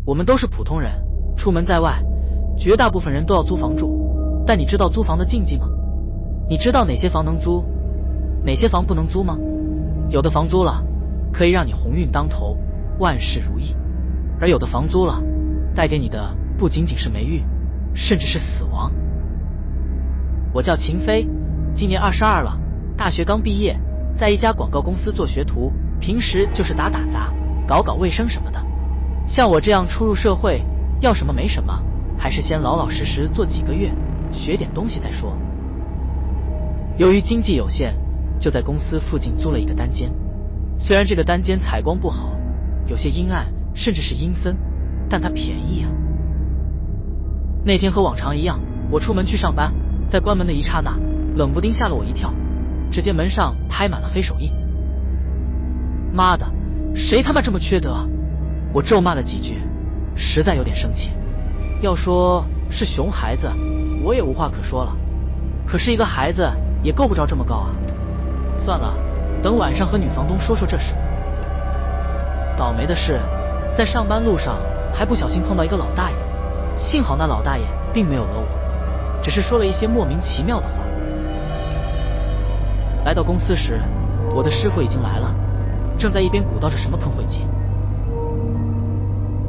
我们都是普通人，出门在外，绝大部分人都要租房住。但你知道租房的禁忌吗？你知道哪些房能租，哪些房不能租吗？有的房租了，可以让你鸿运当头，万事如意；而有的房租了，带给你的不仅仅是霉运，甚至是死亡。我叫秦飞，今年22了，大学刚毕业，在一家广告公司做学徒，平时就是打打杂，搞搞卫生什么的。像我这样初入社会，要什么没什么，还是先老老实实做几个月，学点东西再说。由于经济有限，就在公司附近租了一个单间。虽然这个单间采光不好，有些阴暗，甚至是阴森，但它便宜啊。那天和往常一样，我出门去上班，在关门的一刹那，冷不丁吓了我一跳，只见门上拍满了黑手印。妈的，谁他妈这么缺德！我咒骂了几句，实在有点生气。要说是熊孩子，我也无话可说了，可是一个孩子也够不着这么高啊。算了，等晚上和女房东说说这事。倒霉的是，在上班路上还不小心碰到一个老大爷，幸好那老大爷并没有讹我，只是说了一些莫名其妙的话。来到公司时，我的师傅已经来了，正在一边鼓捣着什么喷绘机。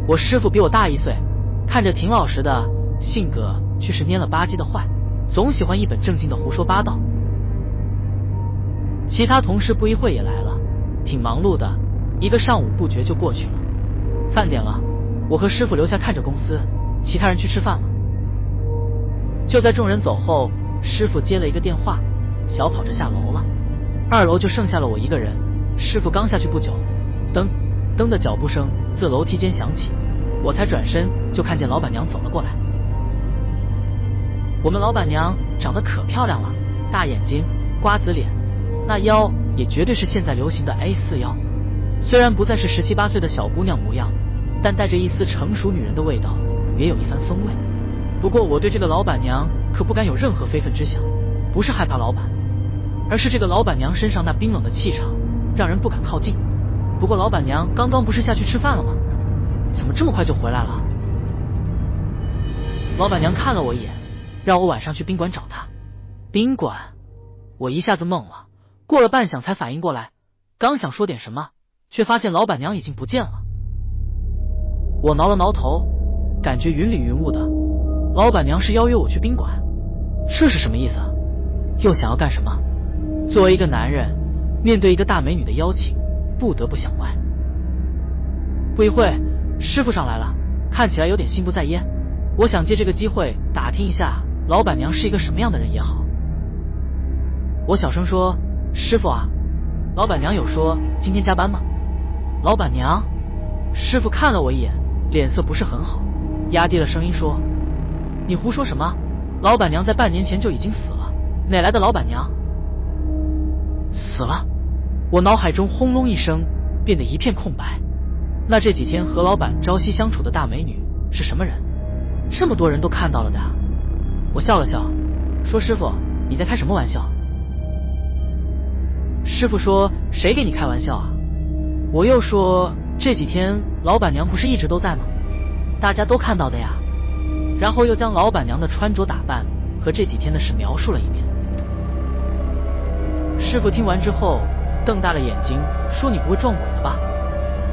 我师傅比我大1岁，看着挺老实的，性格却是蔫了吧唧的坏，总喜欢一本正经的胡说八道。其他同事不一会也来了，挺忙碌的，一个上午不觉就过去了。饭点了，我和师傅留下看着公司，其他人去吃饭了。就在众人走后，师傅接了一个电话，小跑着下楼了。2楼就剩下了我一个人。师傅刚下去不久，噔噔的脚步声自楼梯间响起，我才转身就看见老板娘走了过来。我们老板娘长得可漂亮了，大眼睛，瓜子脸，那腰也绝对是现在流行的 A4 腰。虽然不再是17、18岁的小姑娘模样，但带着一丝成熟女人的味道，别有一番风味。不过我对这个老板娘可不敢有任何非分之想，不是害怕老板，而是这个老板娘身上那冰冷的气场让人不敢靠近。不过老板娘刚刚不是下去吃饭了吗？怎么这么快就回来了？老板娘看了我一眼，让我晚上去宾馆找她。宾馆？我一下子懵了，过了半晌才反应过来，刚想说点什么，却发现老板娘已经不见了。我挠了挠头，感觉云里云雾的。老板娘是邀约我去宾馆，这是什么意思？又想要干什么？作为一个男人，面对一个大美女的邀请，不得不想歪。不一会，师傅上来了，看起来有点心不在焉。我想借这个机会打听一下老板娘是一个什么样的人也好。我小声说：“师傅啊，老板娘有说今天加班吗？”老板娘？师傅看了我一眼，脸色不是很好，压低了声音说：“你胡说什么？老板娘在半年前就已经死了，哪来的老板娘？”死了？我脑海中轰隆一声，变得一片空白。那这几天和老板朝夕相处的大美女是什么人？这么多人都看到了的。我笑了笑，说：“师傅，你在开什么玩笑？”师傅说：“谁给你开玩笑啊？”我又说：“这几天老板娘不是一直都在吗？大家都看到的呀。”然后又将老板娘的穿着打扮和这几天的事描述了一遍。师傅听完之后瞪大了眼睛，说：“你不会撞鬼了吧？”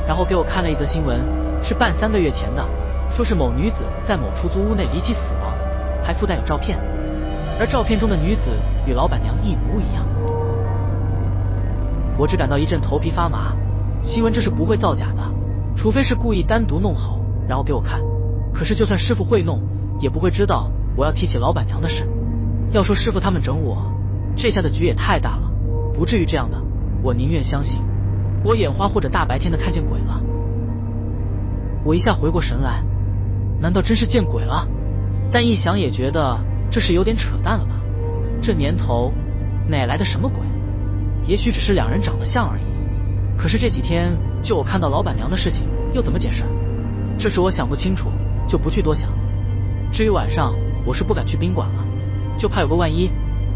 然后给我看了一则新闻，是办3个月前的，说是某女子在某出租屋内离奇死亡，还附带有照片，而照片中的女子与老板娘一模一样。我只感到一阵头皮发麻，新闻这是不会造假的，除非是故意单独弄好然后给我看。可是就算师傅会弄，也不会知道我要提起老板娘的事。要说师傅他们整我，这下的局也太大了，不至于这样的。我宁愿相信我眼花或者大白天的看见鬼了。我一下回过神来，难道真是见鬼了？但一想也觉得这是有点扯淡了吧。这年头哪来的什么鬼？也许只是2人长得像而已。可是这几天就我看到老板娘的事情又怎么解释？这是我想不清楚，就不去多想。至于晚上，我是不敢去宾馆了，就怕有个万一，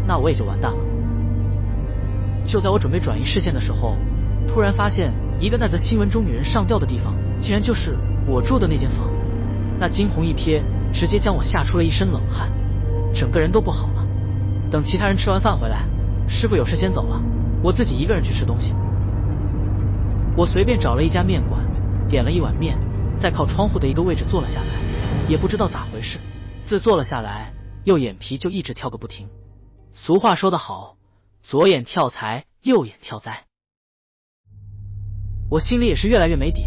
那我也就完蛋了。就在我准备转移视线的时候，突然发现一个那则新闻中女人上吊的地方，竟然就是我住的那间房。那惊鸿一瞥，直接将我吓出了一身冷汗，整个人都不好了。等其他人吃完饭回来，师傅有事先走了，我自己一个人去吃东西。我随便找了一家面馆，点了一碗面，在靠窗户的一个位置坐了下来，也不知道咋回事，自坐了下来，右眼皮就一直跳个不停。俗话说得好，左眼跳财，右眼跳灾。我心里也是越来越没底，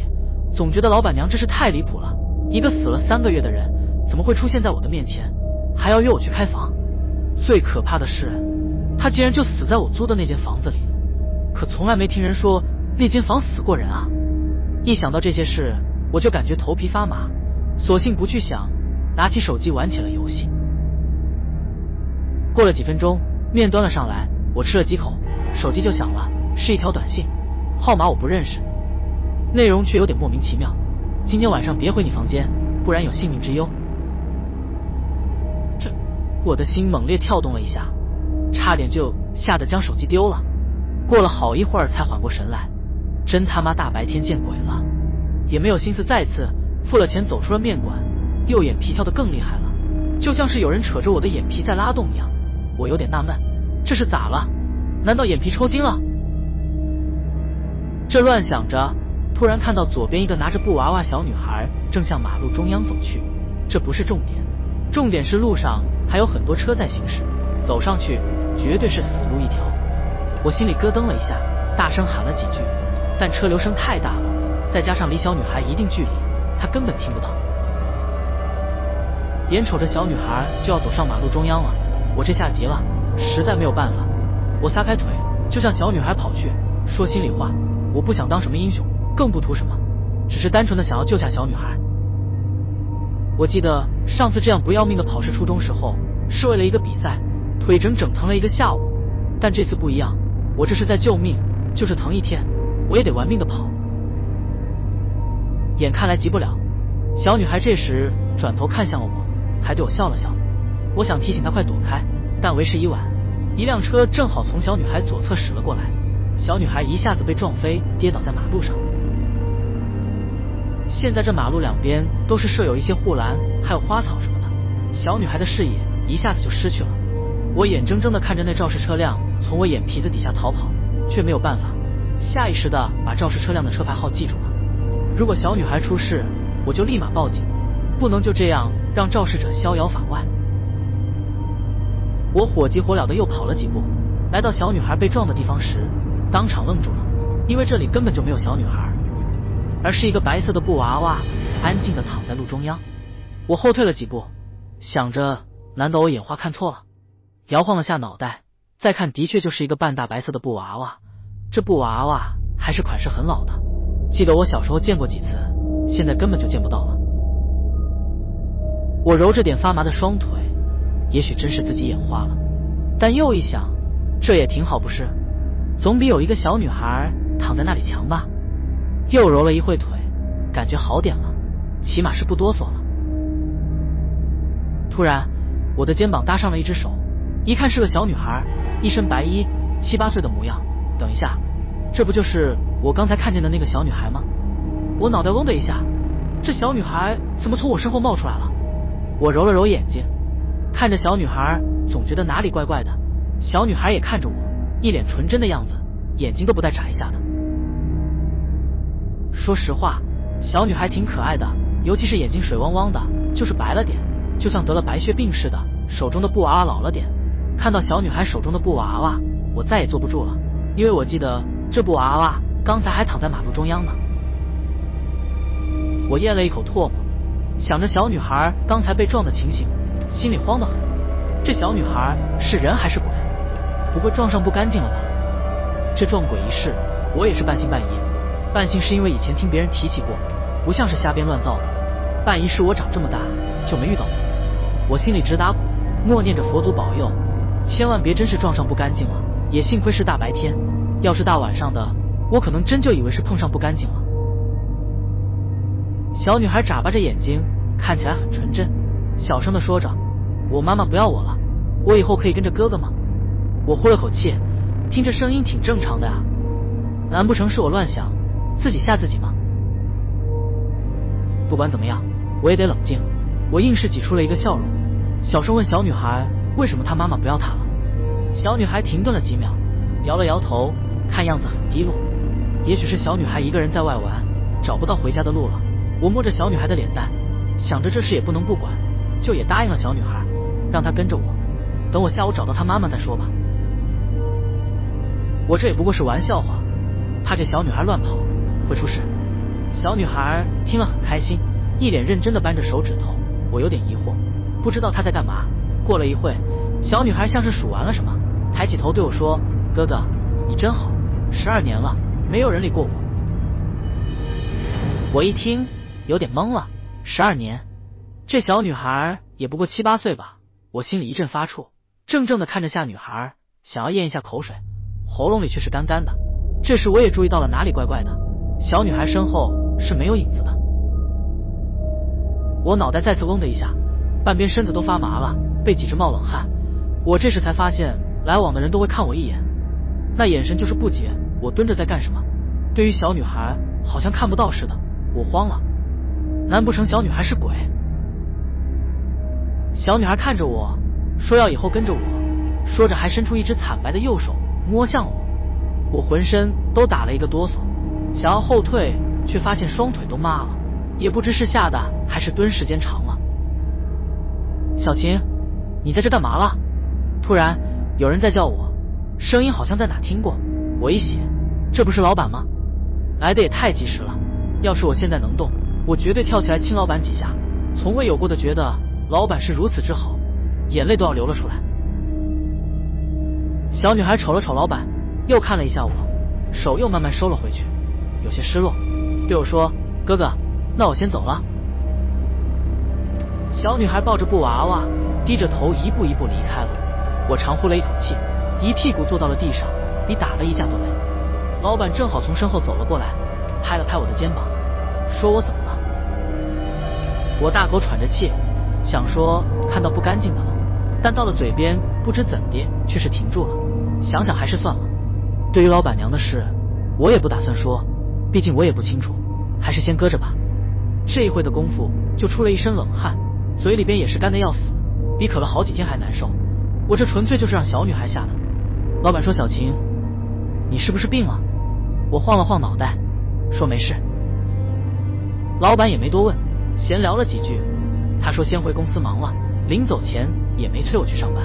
总觉得老板娘这是太离谱了，一个死了3个月的人，怎么会出现在我的面前，还要约我去开房？最可怕的是，他竟然就死在我租的那间房子里，可从来没听人说那间房死过人啊！一想到这些事，我就感觉头皮发麻，索性不去想，拿起手机玩起了游戏。过了几分钟，面端了上来，我吃了几口，手机就响了，是一条短信，号码我不认识，内容却有点莫名其妙。今天晚上别回你房间，不然有性命之忧。这，我的心猛烈跳动了一下，差点就吓得将手机丢了。过了好一会儿才缓过神来，真他妈大白天见鬼了，也没有心思再次付了钱走出了面馆，右眼皮跳得更厉害了，就像是有人扯着我的眼皮在拉动一样。我有点纳闷，这是咋了？难道眼皮抽筋了？这乱想着，突然看到左边一个拿着布娃娃小女孩正向马路中央走去。这不是重点，重点是路上还有很多车在行驶，走上去绝对是死路一条。我心里咯噔了一下，大声喊了几句，但车流声太大了，再加上离小女孩一定距离，她根本听不到。眼瞅着小女孩就要走上马路中央了，我这下急了，实在没有办法，我撒开腿就向小女孩跑去。说心里话，我不想当什么英雄，更不图什么，只是单纯的想要救下小女孩。我记得上次这样不要命的跑市初中时候，是为了一个比赛，腿整疼了一个下午，但这次不一样，我这是在救命，就是疼一天我也得玩命的跑。眼看来急不了，小女孩这时转头看向了我，还对我笑了笑。我想提醒她快躲开，但为时已晚，一辆车正好从小女孩左侧驶了过来，小女孩一下子被撞飞，跌倒在马路上。现在这马路两边都是设有一些护栏还有花草什么的，小女孩的视野一下子就失去了。我眼睁睁地看着那肇事车辆从我眼皮子底下逃跑，却没有办法，下意识地把肇事车辆的车牌号记住了。如果小女孩出事，我就立马报警，不能就这样让肇事者逍遥法外。我火急火燎的又跑了几步，来到小女孩被撞的地方时，当场愣住了，因为这里根本就没有小女孩，而是一个白色的布娃娃，安静的躺在路中央。我后退了几步，想着难道我眼花看错了？摇晃了下脑袋，再看的确就是一个半大白色的布娃娃，这布娃娃还是款式很老的，记得我小时候见过几次，现在根本就见不到了。我揉着点发麻的双腿，也许真是自己眼花了，但又一想，这也挺好不是？总比有一个小女孩躺在那里强吧。又揉了一会腿，感觉好点了，起码是不哆嗦了。突然我的肩膀搭上了一只手，一看是个小女孩，一身白衣，7、8岁的模样。等一下，这不就是我刚才看见的那个小女孩吗？我脑袋嗡的一下，这小女孩怎么从我身后冒出来了？我揉了揉眼睛，看着小女孩总觉得哪里怪怪的，小女孩也看着我，一脸纯真的样子，眼睛都不带眨一下的。说实话，小女孩挺可爱的，尤其是眼睛水汪汪的，就是白了点，就像得了白血病似的，手中的布娃娃老了点。看到小女孩手中的布娃娃，我再也坐不住了，因为我记得这布娃娃刚才还躺在马路中央呢。我咽了一口唾沫，想着小女孩刚才被撞的情形，心里慌得很。这小女孩是人还是鬼？不会撞上不干净了吧？这撞鬼一事，我也是半信半疑。半信是因为以前听别人提起过，不像是瞎编乱造的；半疑是我长这么大就没遇到过。我心里直打鼓，默念着佛祖保佑，千万别真是撞上不干净了。也幸亏是大白天，要是大晚上的，我可能真就以为是碰上不干净了。小女孩眨巴着眼睛，看起来很纯真，小声地说着：“我妈妈不要我了，我以后可以跟着哥哥吗？”我呼了口气，听着声音挺正常的呀，难不成是我乱想，自己吓自己吗？不管怎么样，我也得冷静。我硬是挤出了一个笑容，小声问小女孩为什么她妈妈不要她了。小女孩停顿了几秒，摇了摇头，看样子很低落。也许是小女孩一个人在外玩，找不到回家的路了。我摸着小女孩的脸蛋，想着这事也不能不管，就也答应了小女孩，让她跟着我，等我下午找到她妈妈再说吧。我这也不过是玩笑话，怕这小女孩乱跑会出事。小女孩听了很开心，一脸认真地扳着手指头。我有点疑惑，不知道她在干嘛。过了一会，小女孩像是数完了什么，抬起头对我说：“哥哥，你真好，12年了，没有人理过我。”我一听有点懵了，12年，这小女孩也不过7、8岁吧。我心里一阵发怵，怔怔地看着下女孩，想要咽一下口水，喉咙里却是干干的。这时我也注意到了哪里怪怪的，小女孩身后是没有影子的。我脑袋再次嗡的一下，半边身子都发麻了，背脊直冒冷汗。我这时才发现来往的人都会看我一眼，那眼神就是不解我蹲着在干什么。对于小女孩好像看不到似的，我慌了，难不成小女孩是鬼？小女孩看着我说要以后跟着我，说着还伸出一只惨白的右手摸向我。我浑身都打了一个哆嗦，想要后退，却发现双腿都麻了，也不知是吓的还是蹲时间长了。小琴，你在这干嘛了？突然有人在叫我，声音好像在哪听过。我一写，这不是老板吗？来的也太及时了，要是我现在能动，我绝对跳起来亲老板几下，从未有过的觉得老板是如此之好，眼泪都要流了出来。小女孩瞅了瞅老板，又看了一下我，手又慢慢收了回去，有些失落，对我说：“哥哥，那我先走了。”小女孩抱着布娃娃，低着头一步一步离开了。我长呼了一口气，一屁股坐到了地上，比打了一架都累。老板正好从身后走了过来，拍了拍我的肩膀，说我怎么了。我大口喘着气，想说看到不干净的了，但到了嘴边不知怎的却是停住了。想想还是算了，对于老板娘的事我也不打算说，毕竟我也不清楚，还是先搁着吧。这一会的功夫就出了一身冷汗，嘴里边也是干得要死，比渴了好几天还难受。我这纯粹就是让小女孩吓的。老板说：“小琴，你是不是病了？”我晃了晃脑袋，说没事。老板也没多问，闲聊了几句，他说先回公司忙了，临走前也没催我去上班。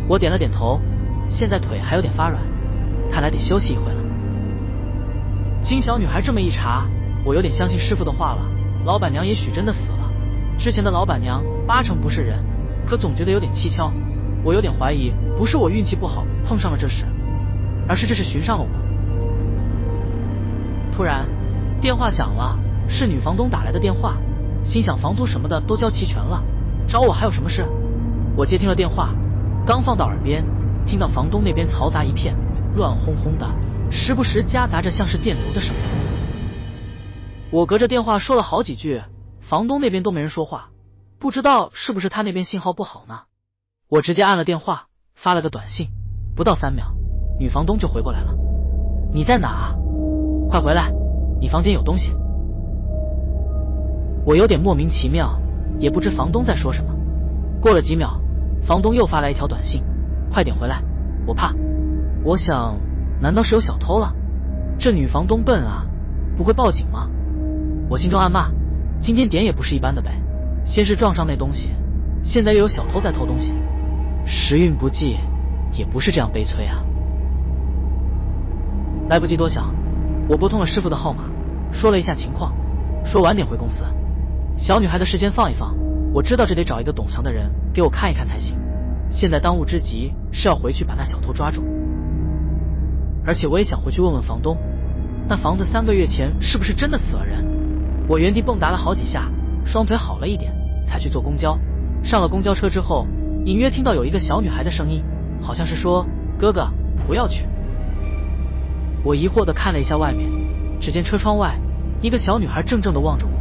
我点了点头，现在腿还有点发软，看来得休息一会了。经小女孩这么一查，我有点相信师傅的话了，老板娘也许真的死了。之前的老板娘80%不是人，可总觉得有点蹊跷。我有点怀疑不是我运气不好碰上了这事，而是这事寻上了我。突然电话响了，是女房东打来的电话，心想房租什么的都交齐全了，找我还有什么事？我接听了电话，刚放到耳边，听到房东那边嘈杂一片，乱哄哄的，时不时夹杂着像是电流的声音。我隔着电话说了好几句，房东那边都没人说话，不知道是不是他那边信号不好呢。我直接按了电话，发了个短信，不到3秒，女房东就回过来了。你在哪啊？快回来，你房间有东西。我有点莫名其妙，也不知房东在说什么。过了几秒，房东又发来一条短信：快点回来，我怕。我想，难道是有小偷了？这女房东笨啊，不会报警吗？我心中暗骂，今天点也不是一般的呗，先是撞上那东西，现在又有小偷在偷东西，时运不济也不是这样悲催啊。来不及多想，我拨通了师傅的号码，说了一下情况，说晚点回公司。小女孩的事先放一放，我知道这得找一个懂行的人给我看一看才行。现在当务之急是要回去把那小偷抓住，而且我也想回去问问房东，那房子3个月前是不是真的死了人。我原地蹦跶了好几下，双腿好了一点，才去坐公交。上了公交车之后，隐约听到有一个小女孩的声音，好像是说：“哥哥，不要去。”我疑惑地看了一下外面，只见车窗外一个小女孩怔怔地望着我，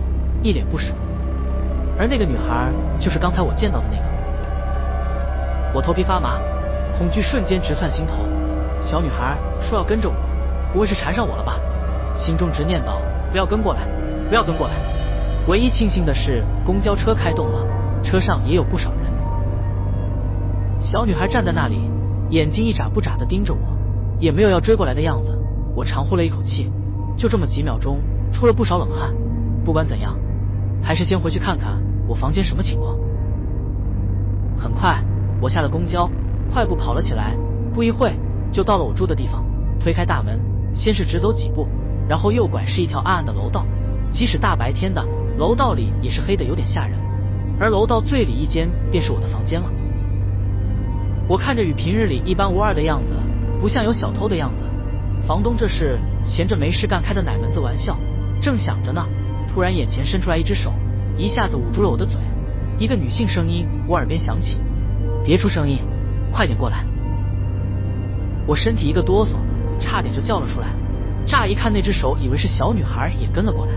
一脸不舍。而那个女孩就是刚才我见到的那个。我头皮发麻，恐惧瞬间直窜心头。小女孩说要跟着我，不会是缠上我了吧？心中直念叨：不要跟过来，不要跟过来。唯一庆幸的是，公交车开动了，车上也有不少人。小女孩站在那里，眼睛一眨不眨地盯着我，也没有要追过来的样子。我长呼了一口气，就这么几秒钟，出了不少冷汗。不管怎样，还是先回去看看我房间什么情况。很快，我下了公交，快步跑了起来，不一会就到了我住的地方。推开大门，先是直走几步，然后右拐是一条暗暗的楼道，即使大白天的，楼道里也是黑的有点吓人。而楼道最里一间便是我的房间了。我看着与平日里一般无二的样子，不像有小偷的样子。房东这是闲着没事干开的哪门子玩笑？正想着呢，突然眼前伸出来一只手，一下子捂住了我的嘴。一个女性声音我耳边响起：“别出声音，快点过来。”我身体一个哆嗦，差点就叫了出来。乍一看那只手，以为是小女孩也跟了过来。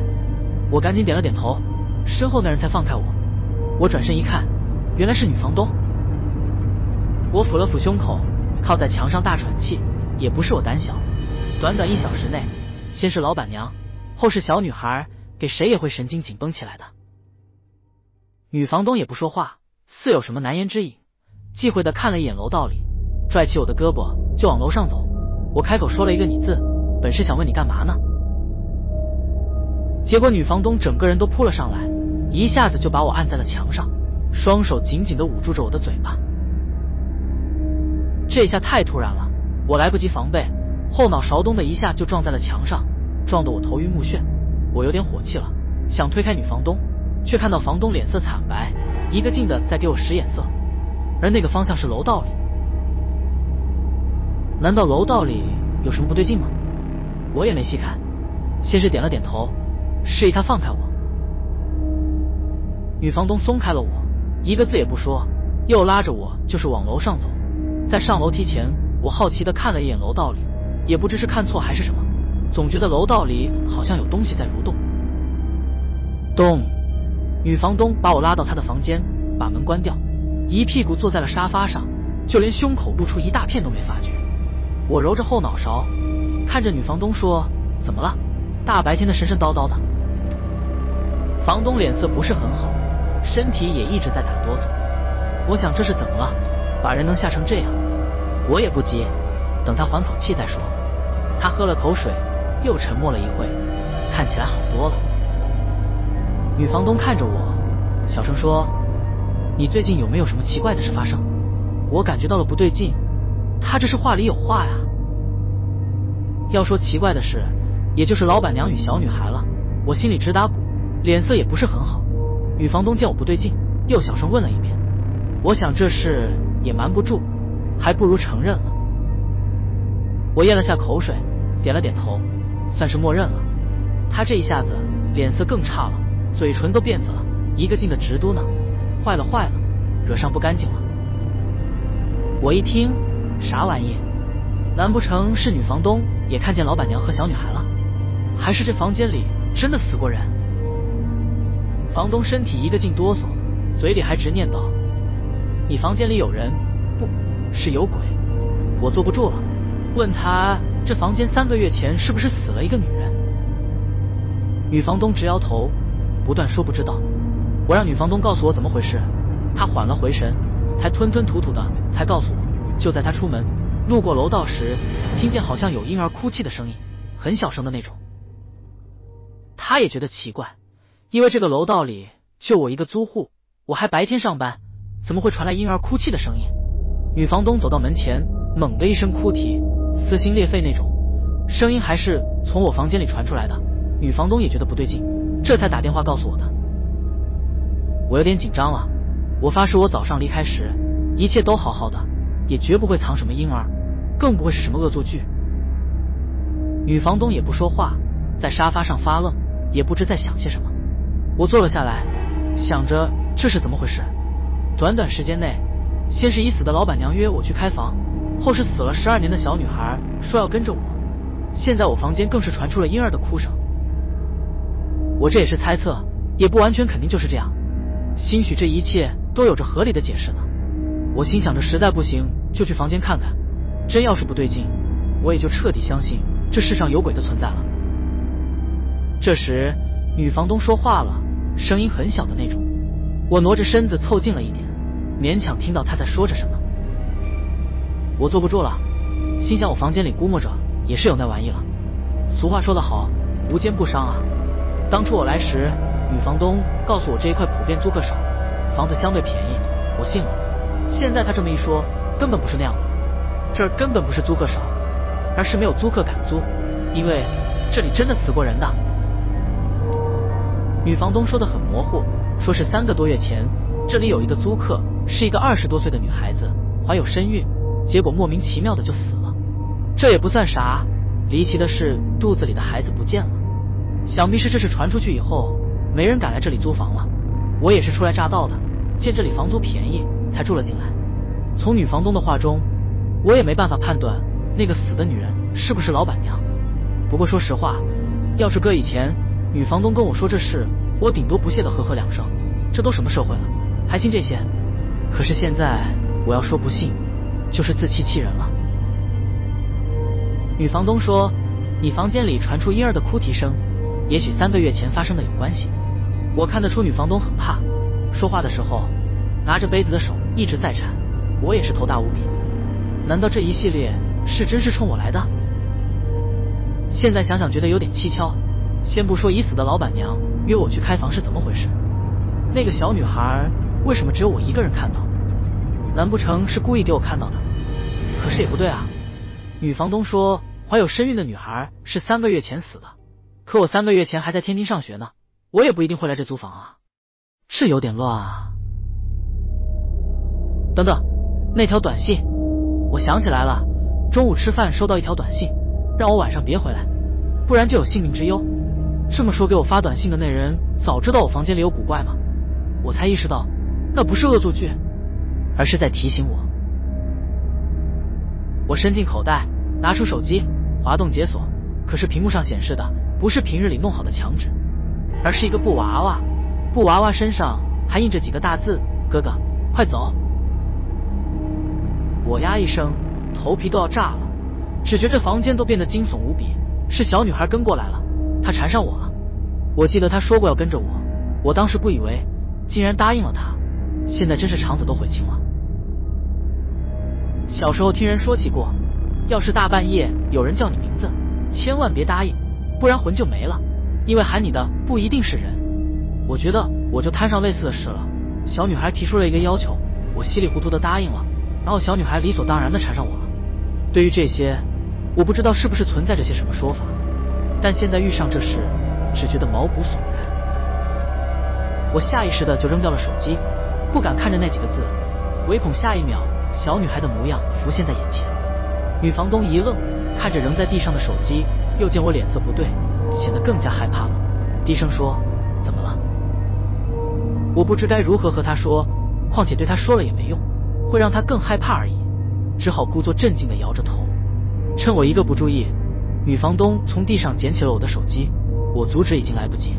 我赶紧点了点头，身后那人才放开我。我转身一看，原来是女房东。我抚了抚胸口，靠在墙上大喘气。也不是我胆小，短短1小时内，先是老板娘，后是小女孩，给谁也会神经紧绷起来的。女房东也不说话，似有什么难言之隐，忌讳的看了一眼楼道里，拽起我的胳膊就往楼上走。我开口说了一个“你”字，本是想问你干嘛呢，结果女房东整个人都扑了上来，一下子就把我按在了墙上，双手紧紧的捂住着我的嘴巴。这下太突然了，我来不及防备，后脑勺咚的一下就撞在了墙上，撞得我头晕目眩。我有点火气了，想推开女房东，却看到房东脸色惨白，一个劲的在给我使眼色，而那个方向是楼道里。难道楼道里有什么不对劲吗？我也没细看，先是点了点头，示意他放开我。女房东松开了我，一个字也不说，又拉着我就是往楼上走。在上楼梯前，我好奇的看了一眼楼道里，也不知是看错还是什么，总觉得楼道里好像有东西在蠕动。咚！女房东把我拉到她的房间，把门关掉，一屁股坐在了沙发上，就连胸口露出一大片都没发觉。我揉着后脑勺，看着女房东说：“怎么了？大白天的神神叨叨的。”房东脸色不是很好，身体也一直在打哆嗦。我想这是怎么了？把人能吓成这样？我也不急，等他缓口气再说。他喝了口水，又沉默了一会，看起来好多了。女房东看着我，小声说：“你最近有没有什么奇怪的事发生？”我感觉到了不对劲，他这是话里有话呀。要说奇怪的事，也就是老板娘与小女孩了。我心里直打鼓，脸色也不是很好。女房东见我不对劲，又小声问了一遍。我想这事也瞒不住，还不如承认了。我咽了下口水，点了点头，算是默认了。他这一下子脸色更差了，嘴唇都变紫了，一个劲的直嘟囔：“坏了坏了，惹上不干净了。”我一听，啥玩意？难不成是女房东也看见老板娘和小女孩了？还是这房间里真的死过人？房东身体一个劲哆嗦，嘴里还直念叨：“你房间里有人，不是有鬼。”我坐不住了，问他这房间3个月前是不是死了一个女人？女房东直摇头，不断说不知道。我让女房东告诉我怎么回事，她缓了回神，才吞吞吐吐的才告诉我，就在她出门路过楼道时，听见好像有婴儿哭泣的声音，很小声的那种。她也觉得奇怪，因为这个楼道里就我一个租户，我还白天上班，怎么会传来婴儿哭泣的声音？女房东走到门前，猛的一声哭啼，撕心裂肺那种，声音还是从我房间里传出来的。女房东也觉得不对劲，这才打电话告诉我的。我有点紧张了，我发誓我早上离开时一切都好好的，也绝不会藏什么婴儿，更不会是什么恶作剧。女房东也不说话，在沙发上发愣，也不知在想些什么。我坐了下来，想着这是怎么回事。短短时间内，先是已死的老板娘约我去开房，后是死了12年的小女孩说要跟着我，现在我房间更是传出了婴儿的哭声。我这也是猜测，也不完全肯定就是这样，兴许这一切都有着合理的解释呢。我心想着实在不行就去房间看看，真要是不对劲，我也就彻底相信这世上有鬼的存在了。这时女房东说话了，声音很小的那种。我挪着身子凑近了一点，勉强听到他在说着什么。我坐不住了，心想我房间里估摸着也是有那玩意了。俗话说得好，无奸不商啊。当初我来时，女房东告诉我这一块普遍租客少，房子相对便宜，我信了。现在她这么一说，根本不是那样的。这儿根本不是租客少，而是没有租客敢租，因为这里真的死过人的。女房东说得很模糊，说是3个多月前，这里有一个租客，是一个20多岁的女孩子，怀有身孕，结果莫名其妙的就死了。这也不算啥，离奇的是肚子里的孩子不见了。想必是这事传出去以后，没人敢来这里租房了。我也是初来乍到的，见这里房租便宜，才住了进来。从女房东的话中，我也没办法判断那个死的女人是不是老板娘。不过说实话，要是搁以前，女房东跟我说这事，我顶多不屑的呵呵2声，这都什么社会了，还信这些？可是现在我要说不信，就是自欺欺人了。女房东说，你房间里传出婴儿的哭啼声，也许3个月前发生的有关系。我看得出女房东很怕，说话的时候拿着杯子的手一直在颤，我也是头大无比。难道这一系列是真是冲我来的？现在想想觉得有点蹊跷。先不说已死的老板娘约我去开房是怎么回事，那个小女孩为什么只有我一个人看到？难不成是故意给我看到的？可是也不对啊。女房东说怀有身孕的女孩是3个月前死的，可我3个月前还在天津上学呢，我也不一定会来这租房啊，这有点乱啊。等等，那条短信，我想起来了，中午吃饭收到一条短信，让我晚上别回来，不然就有性命之忧。这么说，给我发短信的那人早知道我房间里有古怪吗？我才意识到，那不是恶作剧，而是在提醒我。我伸进口袋，拿出手机，滑动解锁，可是屏幕上显示的不是平日里弄好的墙纸，而是一个布娃娃。布娃娃身上还印着几个大字：哥哥，快走！我呀一声，头皮都要炸了，只觉这房间都变得惊悚无比。是小女孩跟过来了，她缠上我了。我记得她说过要跟着我，我当时不以为，竟然答应了她，现在真是肠子都悔青了。小时候听人说起过，要是大半夜有人叫你名字，千万别答应，不然魂就没了，因为喊你的不一定是人。我觉得我就摊上类似的事了，小女孩提出了一个要求，我稀里糊涂的答应了，然后小女孩理所当然的缠上我了。对于这些，我不知道是不是存在着些什么说法，但现在遇上这事，只觉得毛骨悚然。我下意识的就扔掉了手机，不敢看着那几个字，唯恐下一秒小女孩的模样浮现在眼前。女房东一愣，看着扔在地上的手机，又见我脸色不对，显得更加害怕了，低声说：怎么了？我不知该如何和她说，况且对她说了也没用，会让她更害怕而已，只好故作镇静地摇着头。趁我一个不注意，女房东从地上捡起了我的手机，我阻止已经来不及。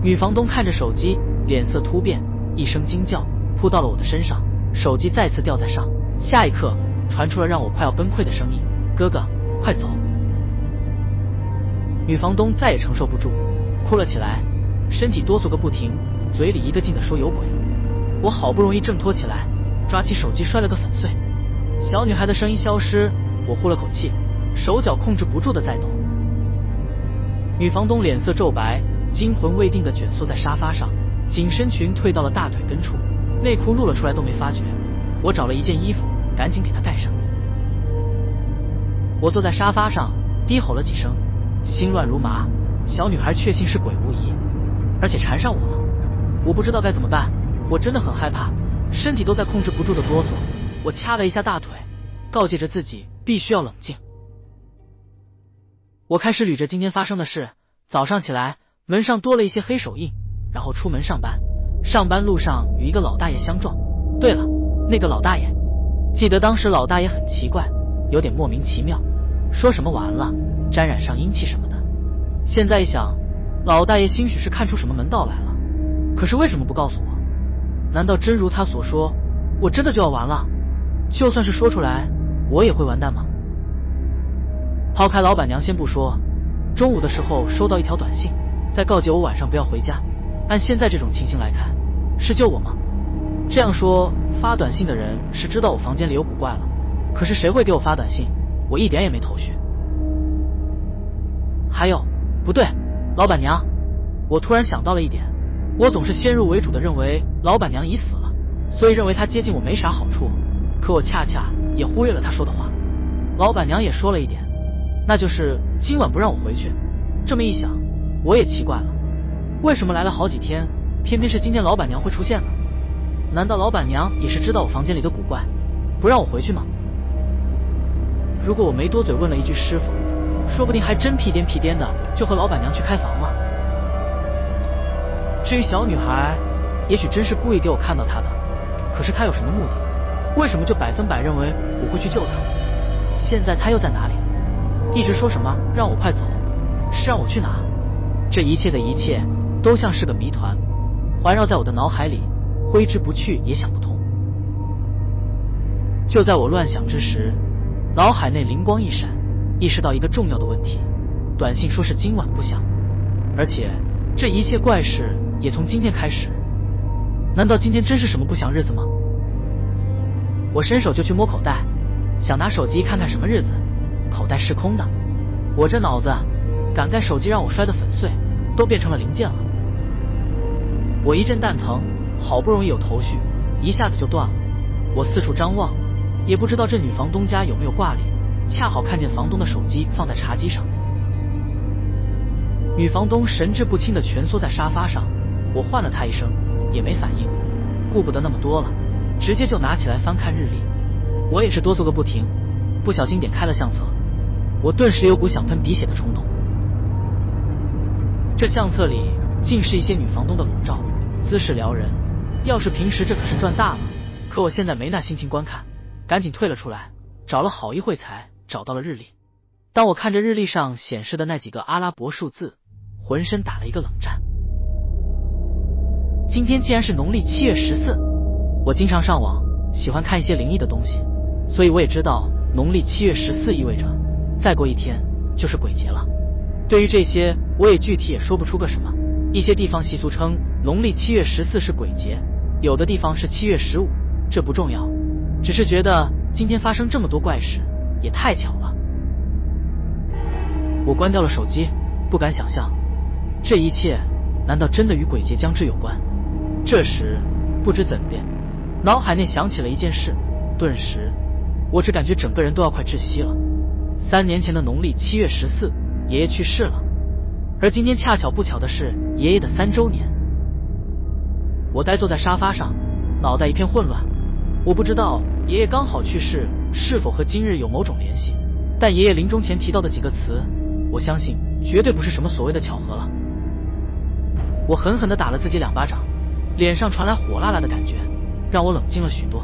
女房东看着手机，脸色突变，一声惊叫扑到了我的身上，手机再次掉在上，下一刻传出了让我快要崩溃的声音：哥哥，快走！女房东再也承受不住，哭了起来，身体哆嗦个不停，嘴里一个劲地说有鬼。我好不容易挣脱起来，抓起手机摔了个粉碎。小女孩的声音消失，我呼了口气，手脚控制不住的在抖。女房东脸色皱白，惊魂未定的蜷缩在沙发上，紧身裙退到了大腿根处，内裤露了出来都没发觉。我找了一件衣服，赶紧给她盖上。我坐在沙发上，低吼了几声，心乱如麻。小女孩确信是鬼无疑，而且缠上我了。我不知道该怎么办，我真的很害怕，身体都在控制不住的哆嗦。我掐了一下大腿，告诫着自己必须要冷静。我开始捋着今天发生的事，早上起来门上多了一些黑手印，然后出门上班，上班路上与一个老大爷相撞。对了，那个老大爷，记得当时老大爷很奇怪，有点莫名其妙，说什么完了沾染上阴气什么的。现在一想，老大爷兴许是看出什么门道来了，可是为什么不告诉我？难道真如他所说，我真的就要完了？就算是说出来，我也会完蛋吗？抛开老板娘先不说，中午的时候收到一条短信，再告诫我晚上不要回家。按现在这种情形来看，是救我吗？这样说，发短信的人是知道我房间里有古怪了，可是谁会给我发短信？我一点也没头绪。还有，不对，老板娘，我突然想到了一点，我总是先入为主的认为老板娘已死了，所以认为她接近我没啥好处，可我恰恰也忽略了她说的话。老板娘也说了一点，那就是今晚不让我回去。这么一想，我也奇怪了，为什么来了好几天，偏偏是今天老板娘会出现呢？难道老板娘也是知道我房间里的古怪，不让我回去吗？如果我没多嘴问了一句师傅，说不定还真屁颠屁颠的就和老板娘去开房了。至于小女孩，也许真是故意给我看到她的，可是她有什么目的？为什么就100%认为我会去救她？现在她又在哪里？一直说什么让我快走，是让我去哪？这一切的一切都像是个谜团，环绕在我的脑海里，挥之不去也想不通。就在我乱想之时，脑海内灵光一闪，意识到一个重要的问题，短信说是今晚不响，而且这一切怪事也从今天开始。难道今天真是什么不祥日子吗？我伸手就去摸口袋，想拿手机看看什么日子，口袋是空的。我这脑子，杆盖手机让我摔得粉碎，都变成了零件了。我一阵蛋疼，好不容易有头绪，一下子就断了。我四处张望，也不知道这女房东家有没有挂历，恰好看见房东的手机放在茶几上。女房东神志不清的蜷缩在沙发上，我唤了她一声也没反应，顾不得那么多了，直接就拿起来翻看日历。我也是哆嗦个不停，不小心点开了相册，我顿时有股想喷鼻血的冲动。这相册里尽是一些女房东的裸照，姿势撩人，要是平时这可是赚大了，可我现在没那心情观看，赶紧退了出来，找了好一会才找到了日历。当我看着日历上显示的那几个阿拉伯数字，浑身打了一个冷战。今天竟然是农历7月14，我经常上网，喜欢看一些灵异的东西，所以我也知道农历7月14意味着再过一天就是鬼节了。对于这些，我也具体也说不出个什么。一些地方习俗称农历7月14是鬼节，有的地方是7月15，这不重要，只是觉得今天发生这么多怪事，也太巧了。我关掉了手机，不敢想象，这一切难道真的与鬼节将至有关？这时，不知怎的，脑海内想起了一件事，顿时，我只感觉整个人都要快窒息了。3年前的农历7月14，爷爷去世了，而今天恰巧不巧的是爷爷的3周年。我呆坐在沙发上，脑袋一片混乱。我不知道爷爷刚好去世是否和今日有某种联系，但爷爷临终前提到的几个词，我相信绝对不是什么所谓的巧合了。我狠狠地打了自己2巴掌，脸上传来火辣辣的感觉，让我冷静了许多。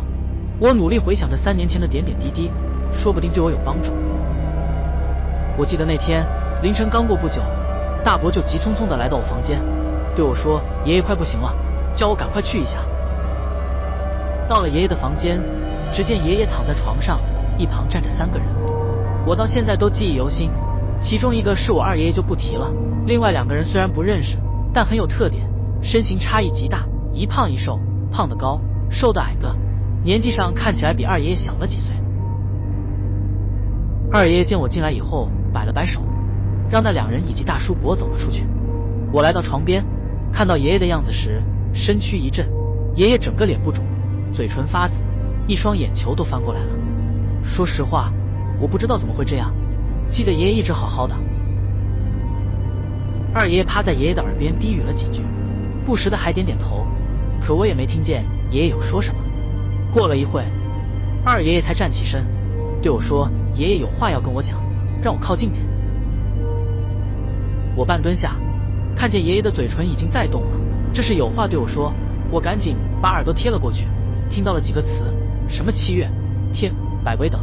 我努力回想着3年前的点点滴滴，说不定对我有帮助。我记得那天凌晨刚过不久，大伯就急匆匆地来到我房间，对我说爷爷快不行了，叫我赶快去一下。到了爷爷的房间，只见爷爷躺在床上，一旁站着3个人，我到现在都记忆犹新。其中一个是我二爷爷就不提了，另外2个人虽然不认识，但很有特点，身形差异极大，一胖一瘦，胖的高，瘦的矮个，年纪上看起来比二爷爷小了几岁。二爷爷见我进来以后，摆了摆手，让那2人以及大叔伯走了出去。我来到床边，看到爷爷的样子时，身躯一震，爷爷整个脸部肿，嘴唇发紫，一双眼球都翻过来了。说实话，我不知道怎么会这样，记得爷爷一直好好的。二爷爷趴在爷爷的耳边低语了几句，不时的还点点头，可我也没听见爷爷有说什么。过了一会，二爷爷才站起身，对我说爷爷有话要跟我讲，让我靠近点。我半蹲下，看见爷爷的嘴唇已经在动了，这是有话对我说。我赶紧把耳朵贴了过去，听到了几个词，什么7月、天、百鬼等，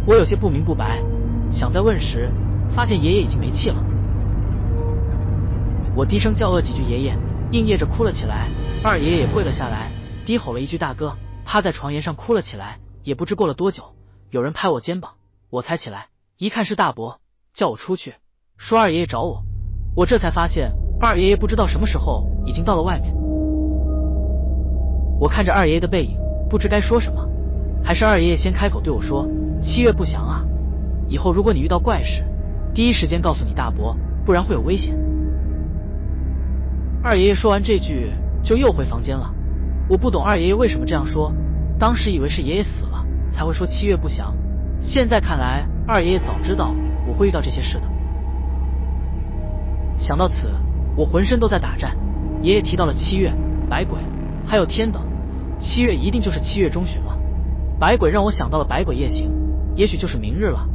我有些不明不白，想再问时，发现爷爷已经没气了。我低声叫饿几句爷爷，应噎着哭了起来。二爷爷也跪了下来，低吼了一句大哥，趴在床沿上哭了起来。也不知过了多久，有人拍我肩膀，我才起来，一看是大伯，叫我出去，说二爷爷找我。我这才发现二爷爷不知道什么时候已经到了外面。我看着二爷爷的背影，不知该说什么，还是二爷爷先开口对我说：“七月不祥啊，以后如果你遇到怪事，第一时间告诉你大伯，不然会有危险。”二爷爷说完这句就又回房间了。我不懂二爷爷为什么这样说，当时以为是爷爷死了才会说七月不祥，现在看来二爷爷早知道我会遇到这些事的。想到此，我浑身都在打颤。爷爷提到了七月、百鬼还有天等，七月一定就是7月中旬了。百鬼让我想到了百鬼夜行，也许就是明日了。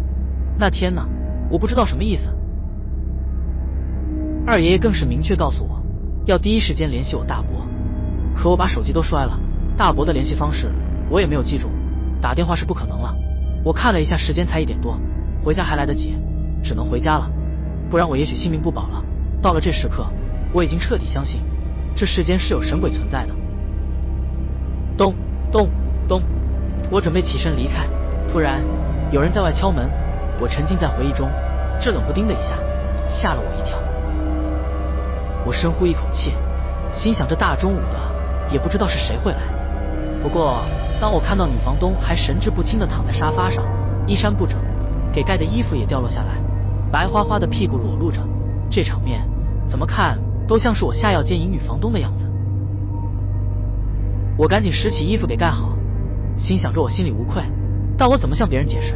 那天呢，我不知道什么意思。二爷爷更是明确告诉我要第一时间联系我大伯，可我把手机都摔了，大伯的联系方式我也没有记住，打电话是不可能了。我看了一下时间才1点多，回家还来得及，只能回家了，不然我也许性命不保了。到了这时刻，我已经彻底相信这世间是有神鬼存在的。咚咚咚，我准备起身离开，突然有人在外敲门。我沉浸在回忆中，这冷不丁的一下吓了我一跳。我深呼一口气，心想这大中午的也不知道是谁会来。不过当我看到女房东还神志不清的躺在沙发上，衣衫不整，给盖的衣服也掉落下来，白花花的屁股裸露着，这场面怎么看都像是我下药奸淫女房东的样子。我赶紧拾起衣服给盖好，心想着我心里无愧，但我怎么向别人解释？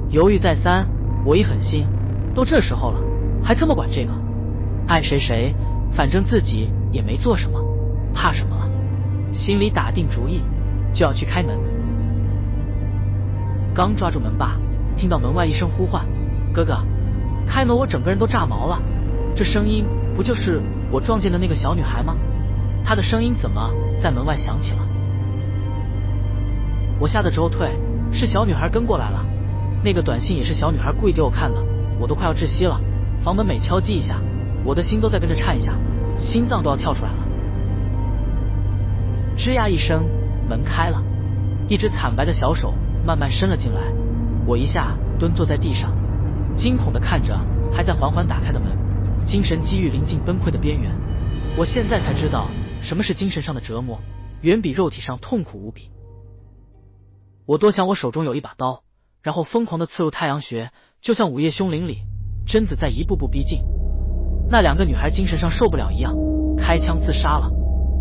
犹豫再三，我一狠心，都这时候了，还他妈管这个？爱谁谁，反正自己也没做什么，怕什么了？心里打定主意，就要去开门。刚抓住门把，听到门外一声呼唤：“哥哥，开门！”我整个人都炸毛了，这声音不就是我撞见的那个小女孩吗？她的声音怎么在门外响起了？我吓得直后退，是小女孩跟过来了。那个短信也是小女孩故意给我看的，我都快要窒息了。房门每敲击一下，我的心都在跟着颤一下，心脏都要跳出来了。吱呀一声，门开了，一只惨白的小手慢慢伸了进来。我一下蹲坐在地上，惊恐地看着还在缓缓打开的门，精神机遇临近崩溃的边缘。我现在才知道什么是精神上的折磨，远比肉体上痛苦无比。我多想我手中有一把刀，然后疯狂地刺入太阳穴，就像午夜凶铃里贞子在一步步逼近。那两个女孩精神上受不了一样，开枪自杀了。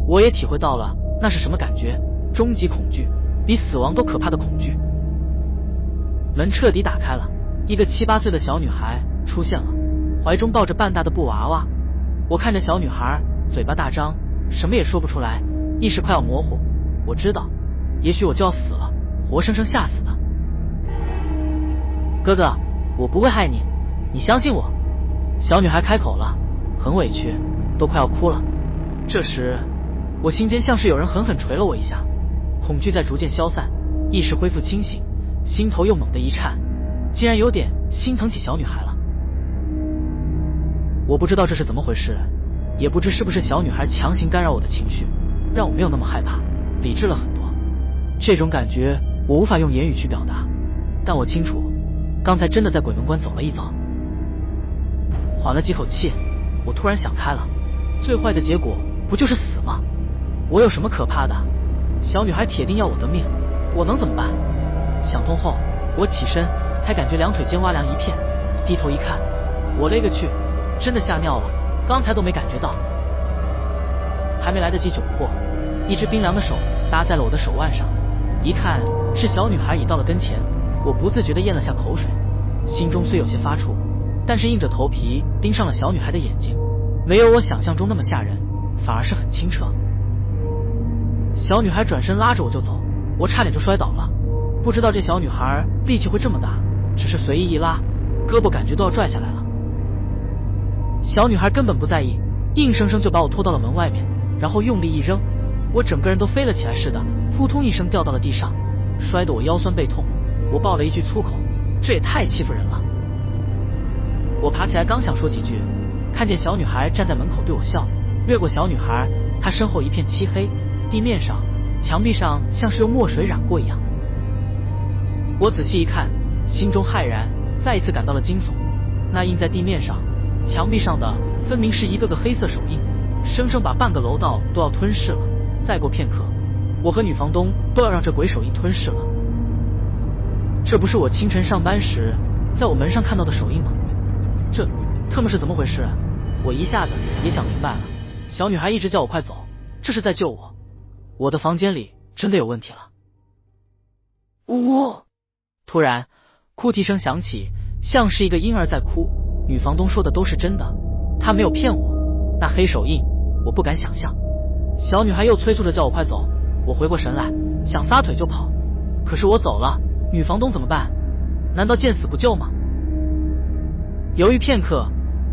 我也体会到了那是什么感觉，终极恐惧，比死亡都可怕的恐惧。门彻底打开了，一个7、8岁的小女孩出现了，怀中抱着半大的布娃娃。我看着小女孩，嘴巴大张，什么也说不出来，意识快要模糊。我知道，也许我就要死了，活生生吓死的。哥哥，我不会害你，你相信我。小女孩开口了，很委屈，都快要哭了。这时我心间像是有人狠狠捶了我一下，恐惧在逐渐消散，意识恢复清醒，心头又猛地一颤，竟然有点心疼起小女孩了。我不知道这是怎么回事，也不知是不是小女孩强行干扰我的情绪，让我没有那么害怕，理智了很多。这种感觉我无法用言语去表达，但我清楚刚才真的在鬼门关走了一遭。缓了几口气，我突然想开了，最坏的结果不就是死吗？我有什么可怕的？小女孩铁定要我的命，我能怎么办？想通后，我起身，才感觉两腿间洼凉一片，低头一看，我勒个去，真的吓尿了，刚才都没感觉到。还没来得及窘迫，一只冰凉的手搭在了我的手腕上，一看是小女孩已到了跟前，我不自觉地咽了下口水，心中虽有些发怵，但是硬着头皮盯上了小女孩的眼睛，没有我想象中那么吓人，反而是很清澈。小女孩转身拉着我就走，我差点就摔倒了。不知道这小女孩力气会这么大，只是随意一拉，胳膊感觉都要拽下来了。小女孩根本不在意，硬生生就把我拖到了门外面，然后用力一扔，我整个人都飞了起来似的，扑通一声掉到了地上，摔得我腰酸背痛。我爆了一句粗口，这也太欺负人了。我爬起来刚想说几句，看见小女孩站在门口对我笑，掠过小女孩，她身后一片漆黑，地面上、墙壁上像是用墨水染过一样。我仔细一看，心中骇然，再一次感到了惊悚。那印在地面上墙壁上的分明是一个个黑色手印，生生把半个楼道都要吞噬了。再过片刻，我和女房东都要让这鬼手印吞噬了。这不是我清晨上班时在我门上看到的手印吗？这特么是怎么回事？我一下子也想明白了。小女孩一直叫我快走，这是在救我。我的房间里真的有问题了。呜！突然，哭啼声响起，像是一个婴儿在哭。女房东说的都是真的，她没有骗我。那黑手印，我不敢想象。小女孩又催促着叫我快走，我回过神来，想撒腿就跑。可是我走了，女房东怎么办？难道见死不救吗？犹豫片刻，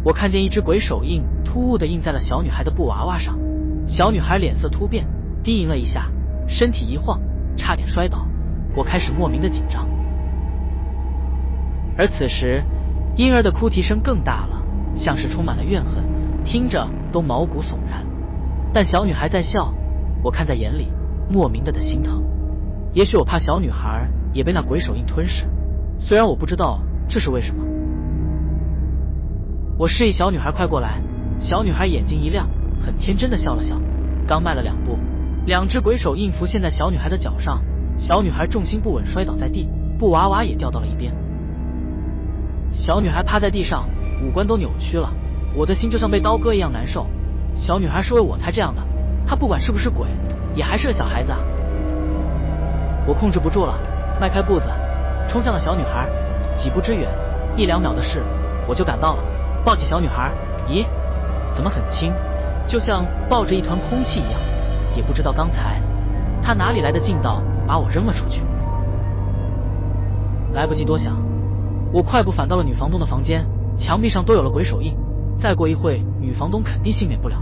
我看见一只鬼手印突兀地印在了小女孩的布娃娃上。小女孩脸色突变，低吟了一下，身体一晃，差点摔倒。我开始莫名的紧张。而此时，婴儿的哭啼声更大了，像是充满了怨恨，听着都毛骨悚然。但小女孩在笑，我看在眼里，莫名的心疼。也许我怕小女孩也被那鬼手印吞噬，虽然我不知道这是为什么。我示意小女孩快过来，小女孩眼睛一亮，很天真的笑了笑。刚迈了2步，2只鬼手印浮现在小女孩的脚上，小女孩重心不稳摔倒在地，布娃娃也掉到了一边。小女孩趴在地上，五官都扭曲了，我的心就像被刀割一样难受。小女孩是为我才这样的，她不管是不是鬼，也还是个小孩子啊。我控制不住了，迈开步子，冲向了小女孩。几步之远，1、2秒的事，我就赶到了，抱起小女孩。咦，怎么很轻，就像抱着一团空气一样。也不知道刚才她哪里来的劲道，把我扔了出去。来不及多想，我快步返到了女房东的房间，墙壁上都有了鬼手印。再过一会，女房东肯定幸免不了。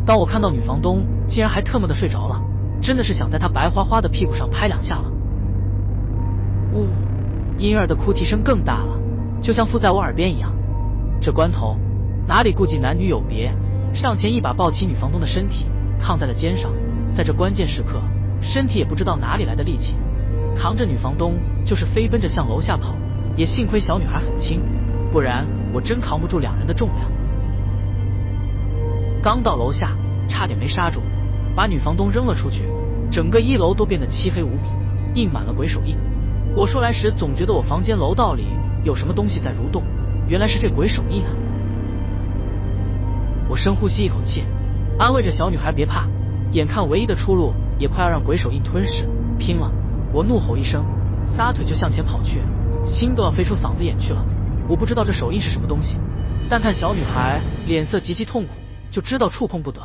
当我看到女房东竟然还特么的睡着了，真的是想在她白花花的屁股上拍2下了。呜，婴儿的哭啼声更大了，就像附在我耳边一样。这关头哪里顾及男女有别，上前一把抱起女房东的身体，扛在了肩上。在这关键时刻，身体也不知道哪里来的力气，扛着女房东就是飞奔着向楼下跑。也幸亏小女孩很轻，不然我真扛不住2人的重量。刚到楼下，差点没刹住，把女房东扔了出去。整个1楼都变得漆黑无比，印满了鬼手印。我说来时总觉得我房间楼道里有什么东西在蠕动，原来是这鬼手印啊。我深呼吸一口气，安慰着小女孩别怕，眼看唯一的出路也快要让鬼手印吞噬，拼了！我怒吼一声，撒腿就向前跑去，心都要飞出嗓子眼去了。我不知道这手印是什么东西，但看小女孩脸色极其痛苦，就知道触碰不得。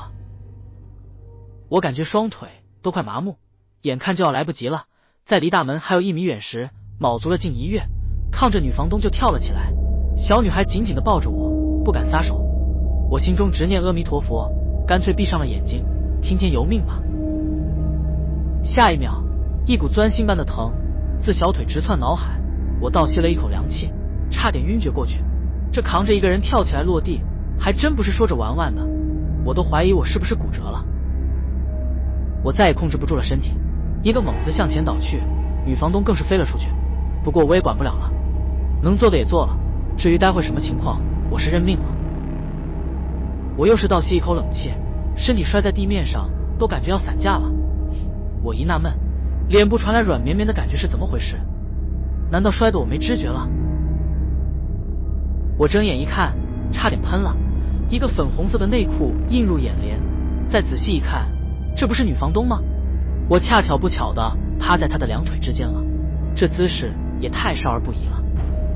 我感觉双腿都快麻木，眼看就要来不及了。在离大门还有1米远时，卯足了劲一跃，抗着女房东就跳了起来。小女孩紧紧地抱着我，不敢撒手。我心中执念阿弥陀佛，干脆闭上了眼睛，听天由命吧。下一秒，一股钻心般的疼自小腿直窜脑海，我倒吸了一口凉气，差点晕厥过去。这扛着一个人跳起来落地，还真不是说着玩玩的，我都怀疑我是不是骨折了。我再也控制不住了身体，一个猛子向前倒去，女房东更是飞了出去。不过我也管不了了，能做的也做了，至于待会什么情况，我是认命了。我又是倒吸一口冷气，身体摔在地面上，都感觉要散架了。我一纳闷，脸部传来软绵绵的感觉是怎么回事？难道摔得我没知觉了？我睁眼一看，差点喷了，一个粉红色的内裤映入眼帘。再仔细一看，这不是女房东吗？我恰巧不巧的趴在她的2腿之间了，这姿势也太少儿不宜了。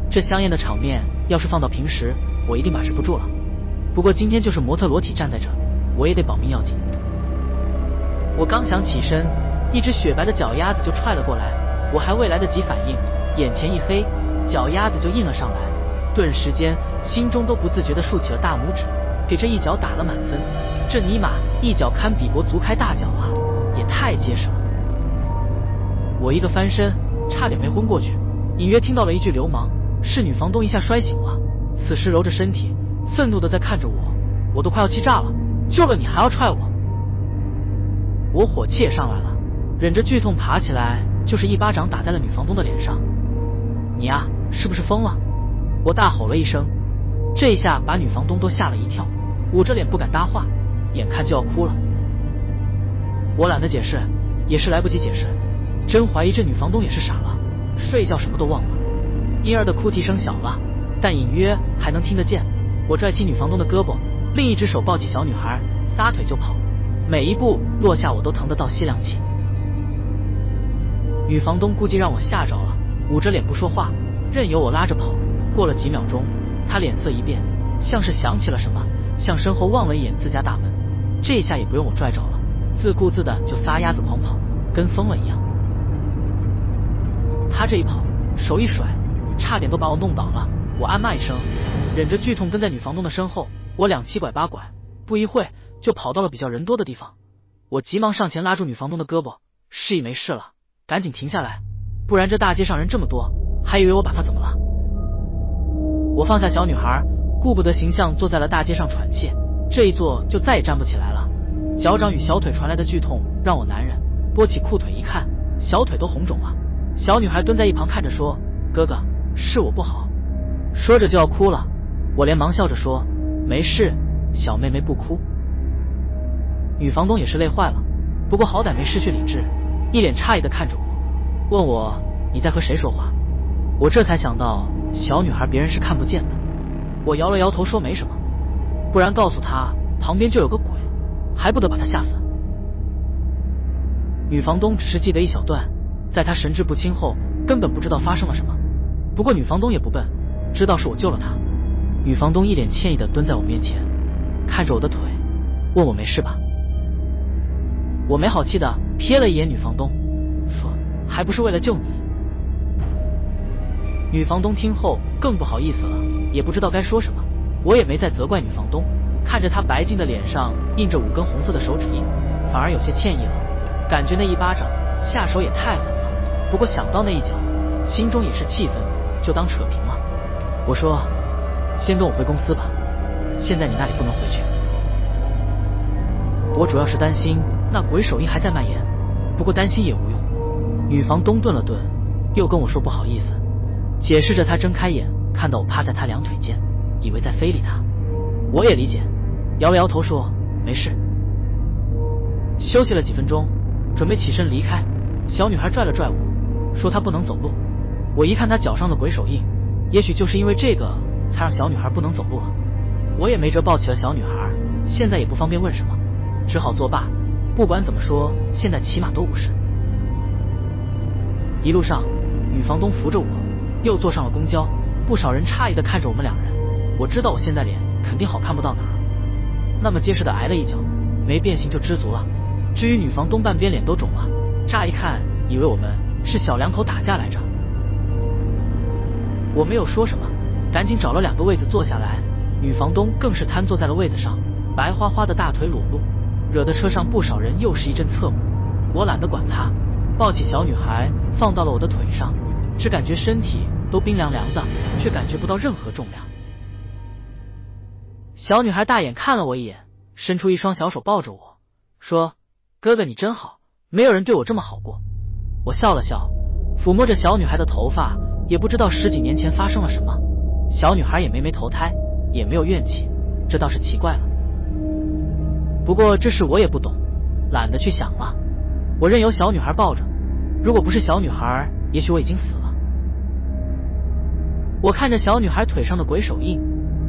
这香艳的场面要是放到平时，我一定把持不住了。不过今天就是模特裸体站在这，我也得保命要紧。我刚想起身，一只雪白的脚丫子就踹了过来，我还未来得及反应，眼前一黑，脚丫子就印了上来。顿时间，心中都不自觉地竖起了大拇指，给这一脚打了满分。这尼玛一脚堪比国足开大脚啊，也太结实了。我一个翻身，差点没昏过去，隐约听到了一句流氓，是女房东一下摔醒了，此时揉着身体，愤怒地在看着我，我都快要气炸了，救了你还要踹我。我火气也上来了，忍着剧痛爬起来，就是一巴掌打在了女房东的脸上。你呀，是不是疯了？我大吼了一声，这一下把女房东都吓了一跳，捂着脸不敢搭话，眼看就要哭了。我懒得解释，也是来不及解释，真怀疑这女房东也是傻了，睡觉什么都忘了。婴儿的哭啼声小了，但隐约还能听得见。我拽起女房东的胳膊，另一只手抱起小女孩，撒腿就跑，每一步落下我都疼得倒吸凉气。女房东估计让我吓着了，捂着脸不说话，任由我拉着跑。过了几秒钟，她脸色一变，像是想起了什么，向身后望了一眼自家大门，这下也不用我拽着了，自顾自的就撒丫子狂跑，跟疯了一样。她这一跑，手一甩，差点都把我弄倒了。我暗骂一声，忍着剧痛跟在女房东的身后。我两七拐八拐，不一会就跑到了比较人多的地方。我急忙上前拉住女房东的胳膊，示意没事了，赶紧停下来，不然这大街上人这么多，还以为我把她怎么了。我放下小女孩，顾不得形象，坐在了大街上喘气，这一坐就再也站不起来了。脚掌与小腿传来的剧痛让我难忍，拨起裤腿一看，小腿都红肿了。小女孩蹲在一旁看着说：“哥哥，是我不好。”说着就要哭了，我连忙笑着说：“没事，小妹妹不哭。”女房东也是累坏了，不过好歹没失去理智，一脸诧异的看着我，问我：“你在和谁说话？”我这才想到小女孩别人是看不见的，我摇了摇头说没什么，不然告诉她旁边就有个鬼，还不得把她吓死。女房东只是记得一小段，在她神志不清后根本不知道发生了什么。不过女房东也不笨，知道是我救了她。女房东一脸歉意的蹲在我面前，看着我的腿，问我没事吧。我没好气的瞥了一眼女房东，说：“还不是为了救你。”女房东听后更不好意思了，也不知道该说什么。我也没再责怪女房东，看着她白净的脸上印着5根红色的手指印，反而有些歉意了，感觉那一巴掌下手也太狠了。不过想到那一脚，心中也是气愤，就当扯平了。我说：“先跟我回公司吧，现在你那里不能回去。”我主要是担心那鬼手印还在蔓延，不过担心也无用。女房东顿了顿，又跟我说不好意思，解释着。她睁开眼，看到我趴在她两腿间，以为在非礼她。我也理解，摇了摇头说没事。休息了几分钟，准备起身离开，小女孩拽了拽我，说她不能走路。我一看她脚上的鬼手印，也许就是因为这个才让小女孩不能走路了。我也没辙，抱起了小女孩，现在也不方便问什么，只好作罢。不管怎么说，现在起码都无事。一路上，女房东扶着我，又坐上了公交，不少人诧异的看着我们两人。我知道我现在脸肯定好看不到哪儿，那么结实的挨了一脚，没变形就知足了。至于女房东半边脸都肿了，乍一看以为我们是小两口打架来着。我没有说什么，赶紧找了2个位子坐下来。女房东更是瘫坐在了位子上，白花花的大腿裸露，惹得车上不少人又是一阵侧目。我懒得管她，抱起小女孩放到了我的腿上，只感觉身体都冰凉凉的，却感觉不到任何重量。小女孩大眼看了我一眼，伸出一双小手抱着我，说：“哥哥你真好，没有人对我这么好过。”我笑了笑，抚摸着小女孩的头发，也不知道10几年前发生了什么。小女孩也没投胎，也没有怨气，这倒是奇怪了。不过这事我也不懂，懒得去想了。我任由小女孩抱着，如果不是小女孩，也许我已经死了。我看着小女孩腿上的鬼手印，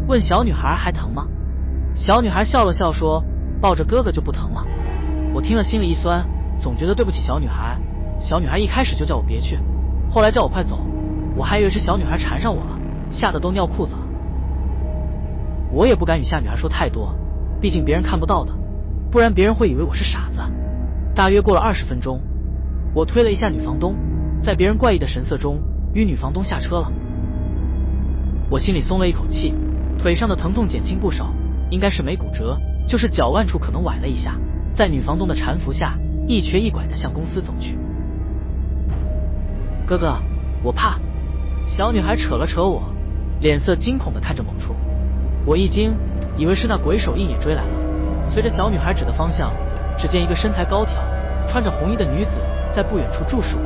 问小女孩还疼吗？小女孩笑了笑说：“抱着哥哥就不疼了。”我听了心里一酸，总觉得对不起小女孩。小女孩一开始就叫我别去，后来叫我快走，我还以为是小女孩缠上我了，吓得都尿裤子了。我也不敢与夏女孩说太多，毕竟别人看不到的，不然别人会以为我是傻子。大约过了20分钟，我推了一下女房东，在别人怪异的神色中与女房东下车了。我心里松了一口气，腿上的疼痛减轻不少，应该是没骨折，就是脚腕处可能崴了一下。在女房东的搀扶下，一瘸一拐地向公司走去。哥哥，我怕。小女孩扯了扯我，脸色惊恐地看着某处。我一惊，以为是那鬼手印也追来了。随着小女孩指的方向，只见一个身材高挑、穿着红衣的女子在不远处注视我。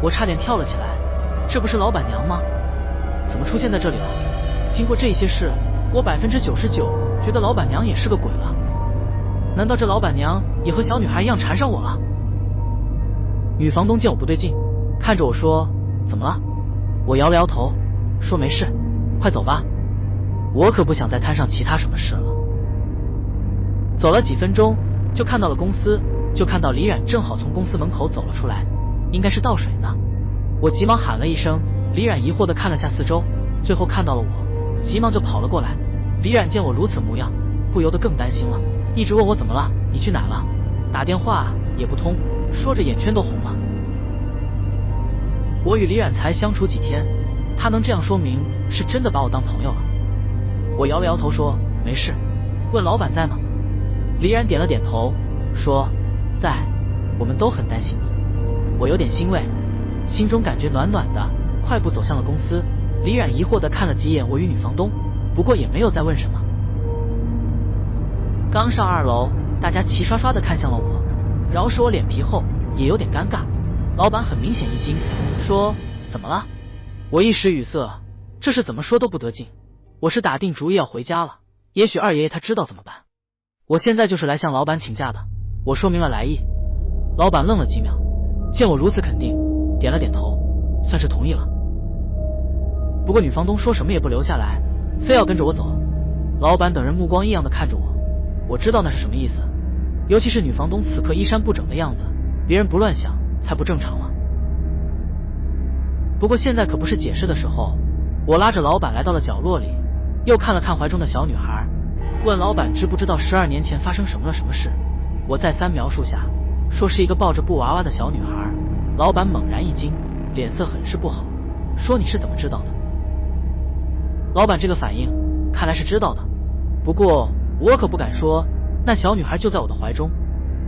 我差点跳了起来，这不是老板娘吗？怎么出现在这里了？经过这些事，我99%觉得老板娘也是个鬼了。难道这老板娘也和小女孩一样缠上我了？女房东见我不对劲，看着我说：“怎么了？”我摇了摇头，说：“没事，快走吧。我可不想再摊上其他什么事了。”走了几分钟，就看到了公司，就看到李冉正好从公司门口走了出来，应该是倒水呢。我急忙喊了一声，李冉疑惑地看了下四周，最后看到了我，急忙就跑了过来。李冉见我如此模样，不由得更担心了，一直问我怎么了，你去哪了？打电话也不通，说着眼圈都红了。我与李冉才相处几天，他能这样说明是真的把我当朋友了。我摇了摇头说：“没事。”问老板在吗？李冉点了点头，说：“在，我们都很担心你。”我有点欣慰，心中感觉暖暖的，快步走向了公司。李冉疑惑地看了几眼我与女房东，不过也没有再问什么。刚上2楼，大家齐刷刷地看向了我，饶是我脸皮厚，也有点尴尬。老板很明显一惊，说：“怎么了？”我一时语塞，这事怎么说都不得劲。我是打定主意要回家了，也许二爷爷他知道怎么办。我现在就是来向老板请假的。我说明了来意，老板愣了几秒，见我如此肯定，点了点头，算是同意了。不过女房东说什么也不留下来，非要跟着我走。老板等人目光异样地看着我，我知道那是什么意思，尤其是女房东此刻衣衫不整的样子，别人不乱想才不正常了。不过现在可不是解释的时候，我拉着老板来到了角落里，又看了看怀中的小女孩，问老板知不知道12年前发生什么事。我再三描述下，说是一个抱着布娃娃的小女孩。老板猛然一惊，脸色很是不好，说：“你是怎么知道的？”老板这个反应看来是知道的，不过我可不敢说那小女孩就在我的怀中。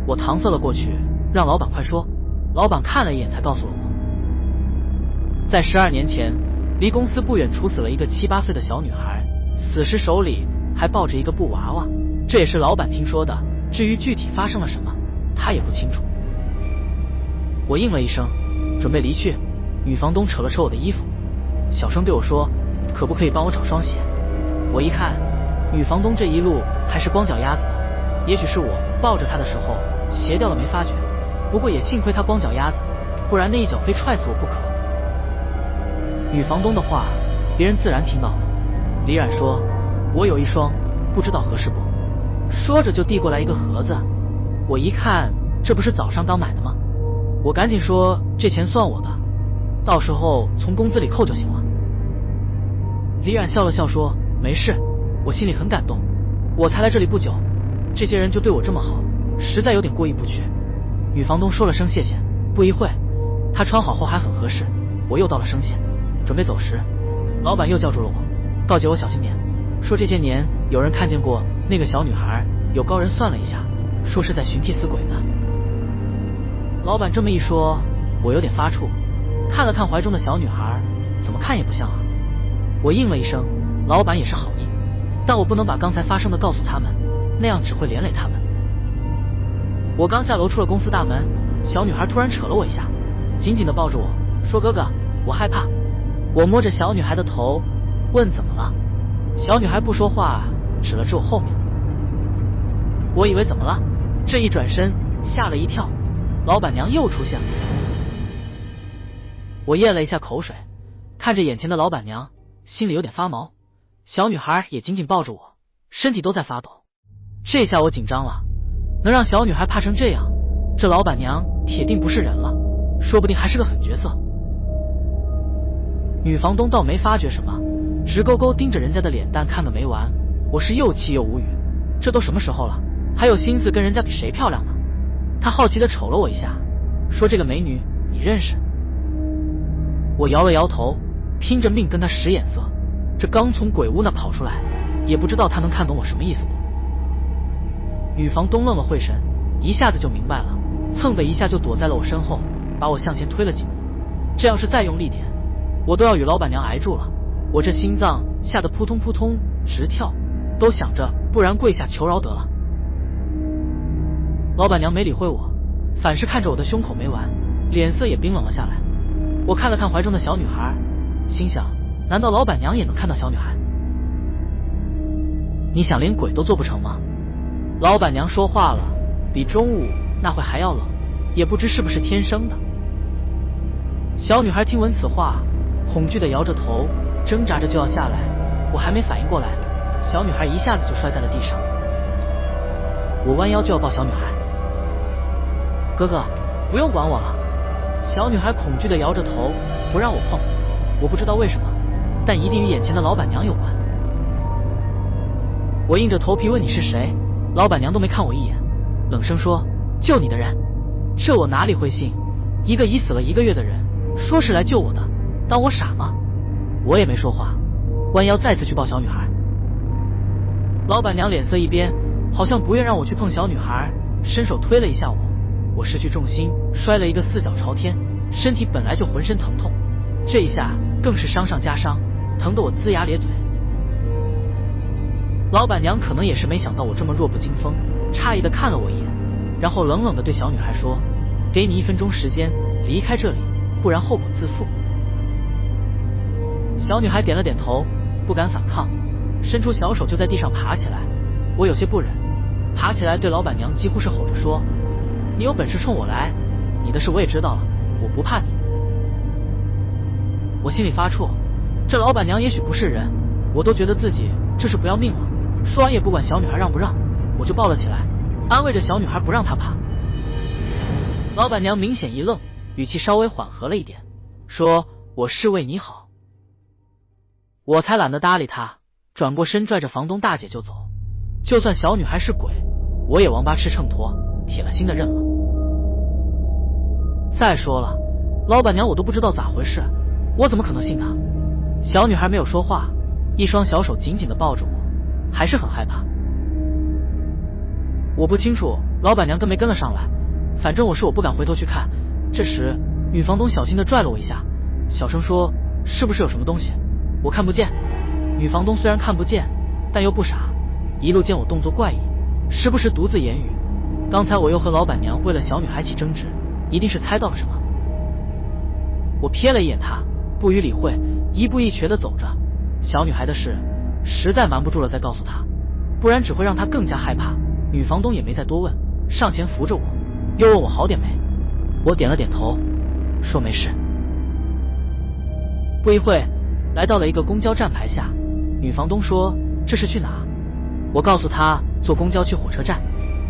我搪塞了过去，让老板快说。老板看了一眼才告诉了我，在12年前，离公司不远处死了一个7、8岁的小女孩，死时手里还抱着一个布娃娃，这也是老板听说的，至于具体发生了什么，他也不清楚。我应了一声，准备离去。女房东扯了扯我的衣服，小声对我说：“可不可以帮我找双鞋？”我一看，女房东这一路还是光脚丫子的，也许是我抱着她的时候鞋掉了没发觉，不过也幸亏她光脚丫子，不然那一脚非踹死我不可。女房东的话，别人自然听到了。李冉说：“我有一双，不知道合适不？”说着就递过来一个盒子，我一看，这不是早上刚买的吗？我赶紧说：“这钱算我的，到时候从工资里扣就行了。”李冉笑了笑说：“没事，我心里很感动，我才来这里不久，这些人就对我这么好，实在有点过意不去。”女房东说了声谢谢，不一会，她穿好后还很合适。我又道了声谢，准备走时，老板又叫住了我，告诫我小心点，说这些年有人看见过那个小女孩，有高人算了一下，说是在寻替死鬼的。老板这么一说，我有点发怵，看了看怀中的小女孩，怎么看也不像啊。我应了一声，老板也是好意，但我不能把刚才发生的告诉他们，那样只会连累他们。我刚下楼出了公司大门，小女孩突然扯了我一下，紧紧地抱着我说：“哥哥，我害怕。”我摸着小女孩的头，问怎么了。小女孩不说话，指了指我后面。我以为怎么了，这一转身吓了一跳，老板娘又出现了。我咽了一下口水，看着眼前的老板娘，心里有点发毛。小女孩也紧紧抱着我，身体都在发抖。这下我紧张了，能让小女孩怕成这样，这老板娘铁定不是人了，说不定还是个狠角色。女房东倒没发觉什么，直勾勾盯着人家的脸蛋看个没完。我是又气又无语，这都什么时候了，还有心思跟人家比谁漂亮呢？她好奇地瞅了我一下，说：“这个美女你认识？”我摇了摇头，拼着命跟她使眼色。这刚从鬼屋那跑出来，也不知道她能看懂我什么意思不？女房东愣了会神，一下子就明白了，蹭的一下就躲在了我身后，把我向前推了几步。这要是再用力点，我都要与老板娘挨住了。我这心脏吓得扑通扑通直跳，都想着不然跪下求饶得了。老板娘没理会我，反是看着我的胸口没完，脸色也冰冷了下来。我看了看怀中的小女孩，心想难道老板娘也能看到小女孩？你想连鬼都做不成吗？老板娘说话了，比中午那会还要冷，也不知是不是天生的。小女孩听闻此话，恐惧地摇着头，挣扎着就要下来。我还没反应过来，小女孩一下子就摔在了地上。我弯腰就要抱小女孩。哥哥，不用管我了。小女孩恐惧地摇着头，不让我碰。我不知道为什么，但一定与眼前的老板娘有关。我硬着头皮问你是谁，老板娘都没看我一眼，冷声说：救你的人。这我哪里会信？一个已死了1个月的人，说是来救我的，当我傻吗？我也没说话，弯腰再次去抱小女孩。老板娘脸色一变，好像不愿让我去碰小女孩，伸手推了一下我。我失去重心，摔了一个4脚朝天，身体本来就浑身疼痛，这一下更是伤上加伤，疼得我龇牙咧嘴。老板娘可能也是没想到我这么弱不禁风，诧异地看了我一眼，然后冷冷地对小女孩说：给你1分钟时间离开这里，不然后果自负。小女孩点了点头，不敢反抗，伸出小手就在地上爬起来。我有些不忍，爬起来对老板娘几乎是吼着说：你有本事冲我来，你的事我也知道了，我不怕你。我心里发怵，这老板娘也许不是人，我都觉得自己这是不要命了。说完也不管小女孩让不让，我就抱了起来，安慰着小女孩不让她怕。老板娘明显一愣，语气稍微缓和了一点，说：我是为你好。我才懒得搭理她，转过身拽着房东大姐就走。就算小女孩是鬼，我也王八吃秤砣，铁了心的认了。再说了，老板娘我都不知道咋回事，我怎么可能信她？小女孩没有说话，一双小手紧紧地抱着我，还是很害怕。我不清楚老板娘跟没跟了上来，反正我不敢回头去看。这时女房东小心地拽了我一下，小声说：是不是有什么东西？我看不见。女房东虽然看不见，但又不傻，一路见我动作怪异，时不时独自言语。刚才我又和老板娘为了小女孩起争执，一定是猜到了什么。我瞥了一眼她，不予理会，一步一瘸地走着。小女孩的事实在瞒不住了，再告诉她，不然只会让她更加害怕。女房东也没再多问，上前扶着我，又问我好点没。我点了点头，说没事。不一会，来到了一个公交站牌下，女房东说：这是去哪？我告诉她坐公交去火车站。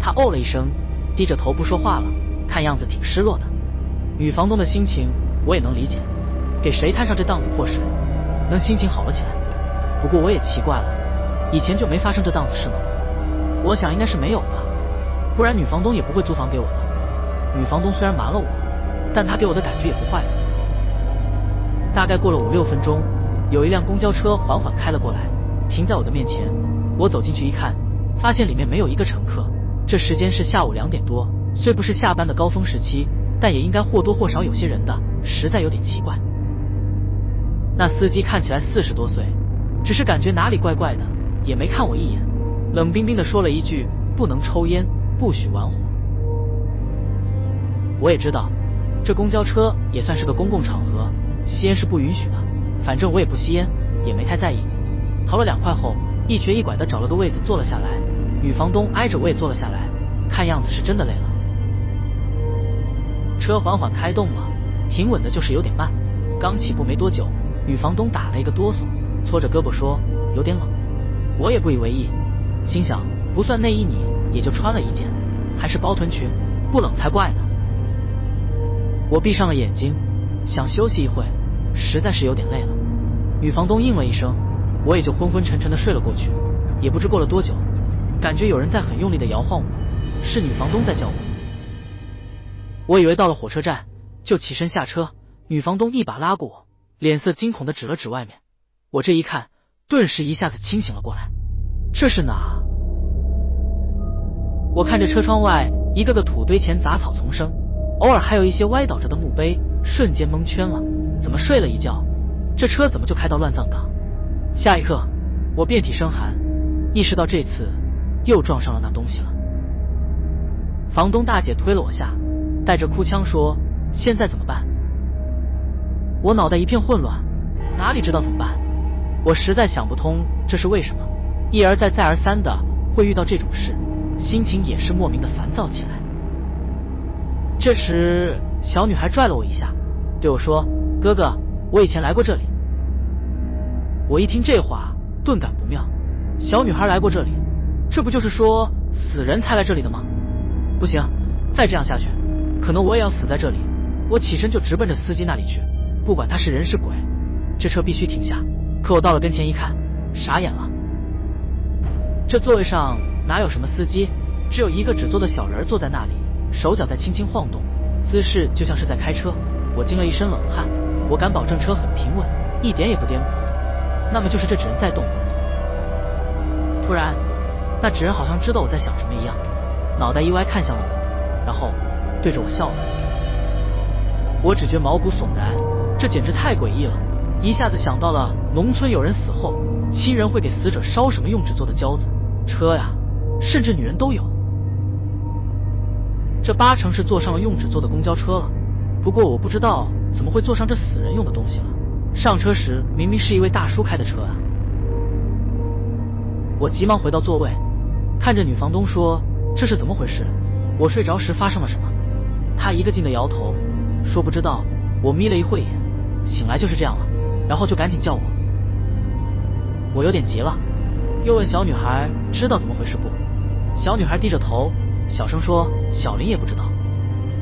她哦了一声，低着头不说话了，看样子挺失落的。女房东的心情我也能理解，给谁摊上这档子破事，能心情好了起来。不过我也奇怪了，以前就没发生这档子事吗？我想应该是没有吧，不然女房东也不会租房给我的。女房东虽然瞒了我，但她给我的感觉也不坏的。大概过了5、6分钟，有一辆公交车缓缓开了过来，停在我的面前。我走进去一看，发现里面没有一个乘客。这时间是下午2点多，虽不是下班的高峰时期，但也应该或多或少有些人的，实在有点奇怪。那司机看起来40多岁，只是感觉哪里怪怪的，也没看我一眼，冷冰冰地说了一句：不能抽烟，不许玩火。我也知道这公交车也算是个公共场合，吸烟是不允许的，反正我也不吸烟，也没太在意。掏了2块后，一瘸一拐地找了个位子坐了下来。女房东挨着我也坐了下来，看样子是真的累了。车缓缓开动了，挺稳的，就是有点慢。刚起步没多久，女房东打了一个哆嗦，搓着胳膊说：有点冷。我也不以为意，心想不算内衣你也就穿了一件，还是包臀裙，不冷才怪呢。我闭上了眼睛，想休息一会，实在是有点累了。女房东应了一声，我也就昏昏沉沉地睡了过去。也不知过了多久，感觉有人在很用力地摇晃我，是女房东在叫我。我以为到了火车站，就起身下车。女房东一把拉过我，脸色惊恐地指了指外面。我这一看，顿时一下子清醒了过来。这是哪？我看着车窗外一个个土堆前杂草丛生，偶尔还有一些歪倒着的墓碑，瞬间蒙圈了。怎么睡了一觉，这车怎么就开到乱葬岗？下一刻，我遍体生寒，意识到这次又撞上了那东西了。房东大姐推了我下，带着哭腔说：现在怎么办？我脑袋一片混乱，哪里知道怎么办。我实在想不通这是为什么，一而再再而三的会遇到这种事，心情也是莫名的烦躁起来。这时小女孩拽了我一下，对我说：“哥哥，我以前来过这里。”我一听这话顿感不妙，小女孩来过这里，这不就是说死人才来这里的吗？不行，再这样下去可能我也要死在这里。我起身就直奔着司机那里去，不管他是人是鬼，这车必须停下。可我到了跟前一看，傻眼了，这座位上哪有什么司机，只有一个纸做的小人坐在那里，手脚在轻轻晃动，姿势就像是在开车。我惊了一身冷汗，我敢保证车很平稳，一点也不颠簸。那么就是这纸人在动。突然那纸人好像知道我在想什么一样，脑袋一歪看向了我，然后对着我笑了。我只觉毛骨悚然，这简直太诡异了，一下子想到了农村有人死后亲人会给死者烧什么用纸做的胶子、车呀，甚至女人都有。这八成是坐上了用纸做的公交车了，不过我不知道怎么会坐上这死人用的东西了，上车时明明是一位大叔开的车啊。我急忙回到座位，看着女房东说：“这是怎么回事？我睡着时发生了什么？”她一个劲的摇头，说不知道。我眯了一会眼，醒来就是这样了，然后就赶紧叫我。我有点急了，又问小女孩知道怎么回事不？小女孩低着头小声说：“小林也不知道。”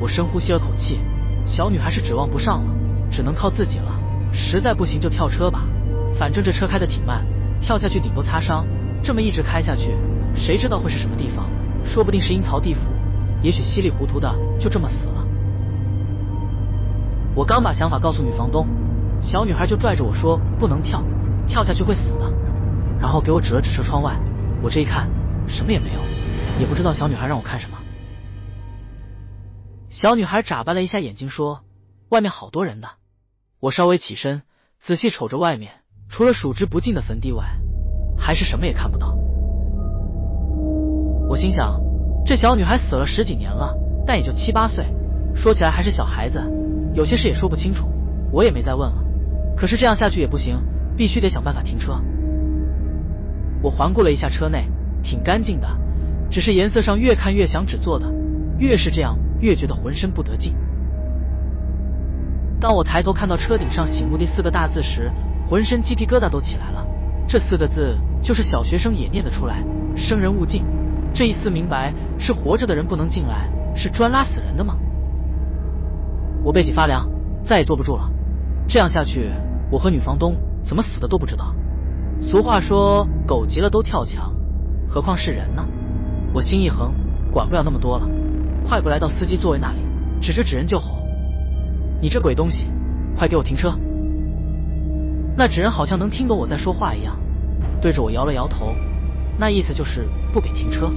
我深呼吸了口气，小女孩是指望不上了，只能靠自己了，实在不行就跳车吧，反正这车开得挺慢，跳下去顶多擦伤，这么一直开下去，谁知道会是什么地方，说不定是阴曹地府，也许稀里糊涂的就这么死了。我刚把想法告诉女房东，小女孩就拽着我说不能跳，跳下去会死的，然后给我指了指车窗外。我这一看什么也没有，也不知道小女孩让我看什么。小女孩眨巴了一下眼睛说：“外面好多人的。”我稍微起身仔细瞅着外面，除了数之不尽的坟地外，还是什么也看不到。我心想，这小女孩死了10几年了，但也就7、8岁，说起来还是小孩子，有些事也说不清楚，我也没再问了。可是这样下去也不行，必须得想办法停车。我环顾了一下车内，挺干净的，只是颜色上越看越像纸做的，越是这样越觉得浑身不得劲。当我抬头看到车顶上醒目的4个大字时，浑身鸡皮疙瘩都起来了。这4个字就是小学生也念得出来，生人勿近。这一思明白，是活着的人不能进来，是专拉死人的吗？我背脊发凉，再也坐不住了。这样下去，我和女房东怎么死的都不知道。俗话说狗急了都跳墙，何况是人呢？我心一横，管不了那么多了，快步来到司机座位那里，指着纸人就吼：“你这鬼东西，快给我停车！”那纸人好像能听懂我在说话一样，对着我摇了摇头，那意思就是不给停车。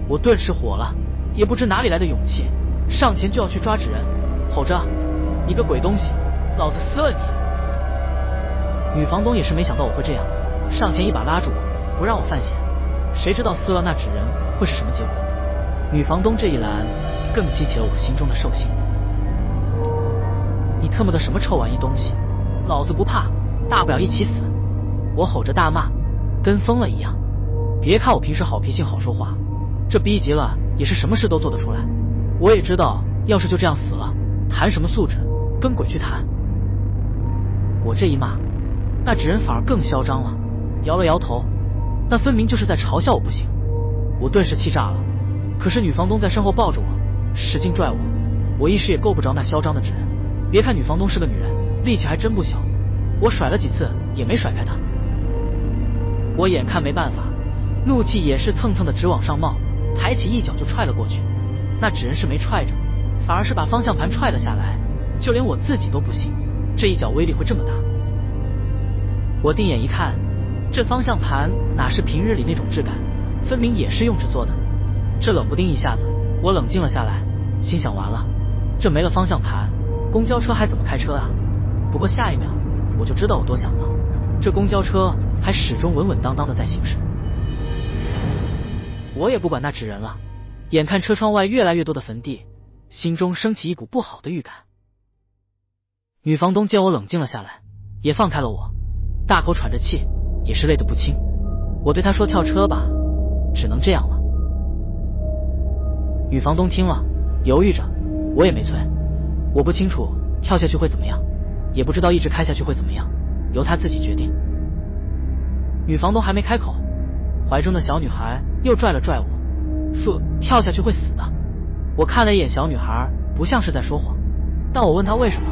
我顿时火了，也不知哪里来的勇气，上前就要去抓纸人，吼着：“你个鬼东西，老子撕了你！”女房东也是没想到我会这样，上前一把拉住我，不让我犯险。谁知道撕了那纸人会是什么结果？女房东这一拦，更激起了我心中的兽性。你特么的什么臭玩意东西，老子不怕，大不了一起死！我吼着大骂，跟疯了一样。别看我平时好脾气好说话，这逼急了也是什么事都做得出来。我也知道，要是就这样死了，谈什么素质，跟鬼去谈。我这一骂，那纸人反而更嚣张了，摇了摇头，那分明就是在嘲笑我不行。我顿时气炸了，可是女房东在身后抱着我，使劲拽我，我一时也够不着那嚣张的纸人。别看女房东是个女人，力气还真不小，我甩了几次也没甩开她。我眼看没办法，怒气也是蹭蹭的直往上冒，抬起一脚就踹了过去。那纸人是没踹着，反而是把方向盘踹了下来，就连我自己都不信这一脚威力会这么大。我定眼一看，这方向盘哪是平日里那种质感，分明也是用纸做的。这冷不丁一下子，我冷静了下来，心想完了，这没了方向盘，公交车还怎么开车啊？不过下一秒我就知道我多想了，这公交车还始终稳稳当当的在行驶。我也不管那纸人了，眼看车窗外越来越多的坟地，心中升起一股不好的预感。女房东见我冷静了下来，也放开了我，大口喘着气，也是累得不轻。我对他说跳车吧，只能这样了。女房东听了，犹豫着，我也没催，我不清楚跳下去会怎么样，也不知道一直开下去会怎么样，由她自己决定。女房东还没开口，怀中的小女孩又拽了拽我，说跳下去会死的。我看了一眼小女孩，不像是在说谎，但我问她为什么，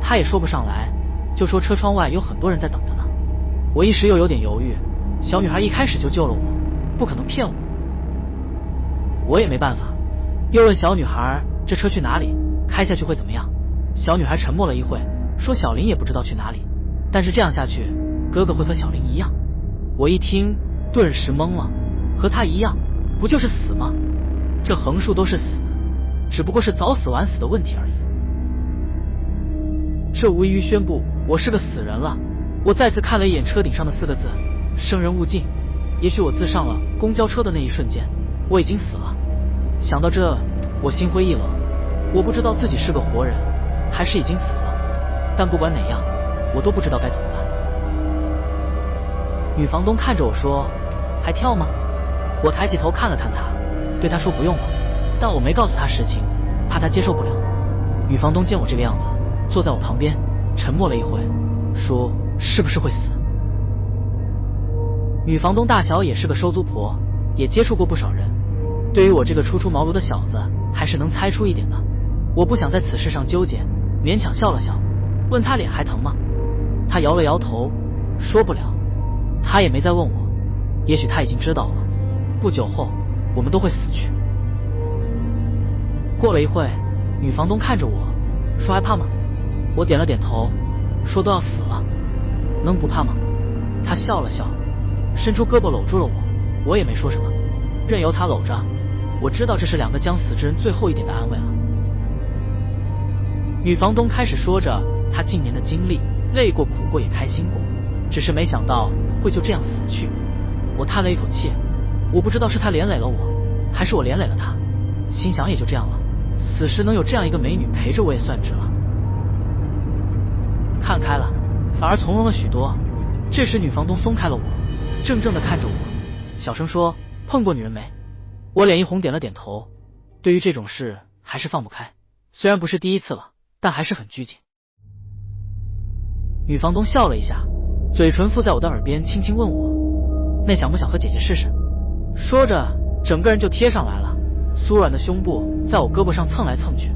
她也说不上来，就说车窗外有很多人在等着呢。我一时又有点犹豫，小女孩一开始就救了我，不可能骗我。我也没办法，又问小女孩这车去哪里，开下去会怎么样。小女孩沉默了一会，说小林也不知道去哪里，但是这样下去哥哥会和小林一样。我一听顿时懵了，和他一样不就是死吗？这横竖都是死，只不过是早死晚死的问题而已。这无异于宣布我是个死人了。我再次看了一眼车顶上的4个字，生人勿近。也许我自上了公交车的那一瞬间，我已经死了。想到这，我心灰意冷。我不知道自己是个活人还是已经死了，但不管哪样，我都不知道该怎么办。女房东看着我说，还跳吗？我抬起头看了看她，对她说不用了，但我没告诉她实情，怕她接受不了。女房东见我这个样子，坐在我旁边沉默了一会，说是不是会死？女房东大小也是个收租婆，也接触过不少人，对于我这个初出茅庐的小子还是能猜出一点的。我不想在此事上纠结，勉强笑了笑，问她脸还疼吗？她摇了摇头，说不了。她也没再问我，也许她已经知道了，不久后我们都会死去。过了一会，女房东看着我说还怕吗？我点了点头，说都要死了，能不怕吗？她笑了笑，伸出胳膊搂住了我，我也没说什么，任由她搂着。我知道这是2个将死之人最后一点的安慰了。女房东开始说着她近年的经历，累过苦过也开心过，只是没想到会就这样死去。我叹了一口气，我不知道是她连累了我，还是我连累了她，心想也就这样了，死时能有这样一个美女陪着我也算值了。看开了，反而从容了许多。这时女房东松开了我，怔怔地看着我，小声说，碰过女人没？我脸一红，点了点头。对于这种事还是放不开，虽然不是第一次了，但还是很拘谨。女房东笑了一下，嘴唇附在我的耳边轻轻问我，那想不想和姐姐试试？说着整个人就贴上来了，酥软的胸部在我胳膊上蹭来蹭去。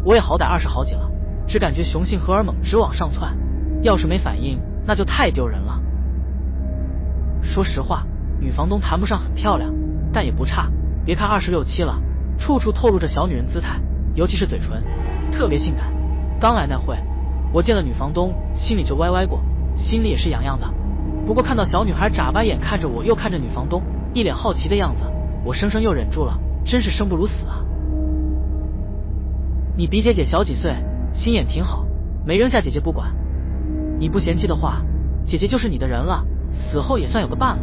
我也好歹20好几了，只感觉雄性荷尔蒙直往上窜，要是没反应那就太丢人了。说实话，女房东谈不上很漂亮，但也不差，别看26、7了，处处透露着小女人姿态，尤其是嘴唇特别性感。刚来那会，我见了女房东心里就歪歪过，心里也是痒痒的。不过看到小女孩眨巴眼看着我又看着女房东，一脸好奇的样子，我生生又忍住了，真是生不如死啊。你比姐姐小几岁，心眼挺好，没扔下姐姐不管。你不嫌弃的话，姐姐就是你的人了，死后也算有个伴了。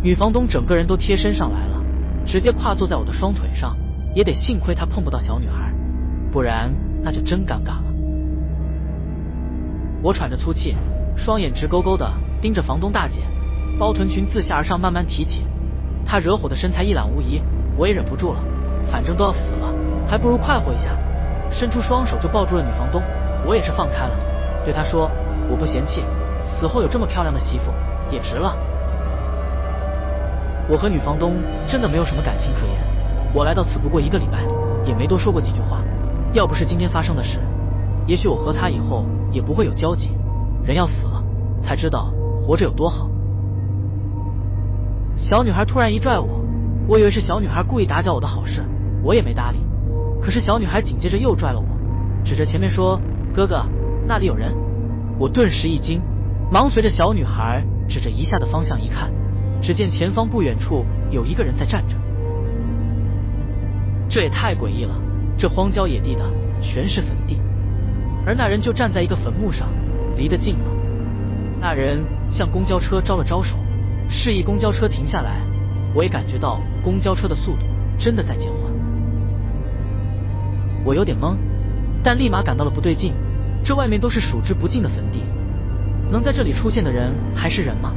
女房东整个人都贴身上来了，直接跨坐在我的双腿上，也得幸亏她碰不到小女孩，不然那就真尴尬了。我喘着粗气，双眼直勾勾的盯着房东大姐，包臀裙自下而上慢慢提起，她惹火的身材一览无遗，我也忍不住了，反正都要死了，还不如快活一下，伸出双手就抱住了女房东。我也是放开了，对她说，我不嫌弃，死后有这么漂亮的媳妇也值了。我和女房东真的没有什么感情可言，我来到此不过1个礼拜，也没多说过几句话。要不是今天发生的事，也许我和她以后也不会有交集。人要死了，才知道活着有多好。小女孩突然一拽我，我以为是小女孩故意打搅我的好事，我也没搭理。可是小女孩紧接着又拽了我，指着前面说，哥哥，那里有人。我顿时一惊，忙随着小女孩指着一下的方向一看，只见前方不远处有一个人在站着。这也太诡异了，这荒郊野地的全是坟地，而那人就站在一个坟墓上，离得近了。那人向公交车招了招手，示意公交车停下来。我也感觉到公交车的速度真的在减缓。我有点懵，但立马感到了不对劲，这外面都是数之不尽的坟地，能在这里出现的人还是人吗？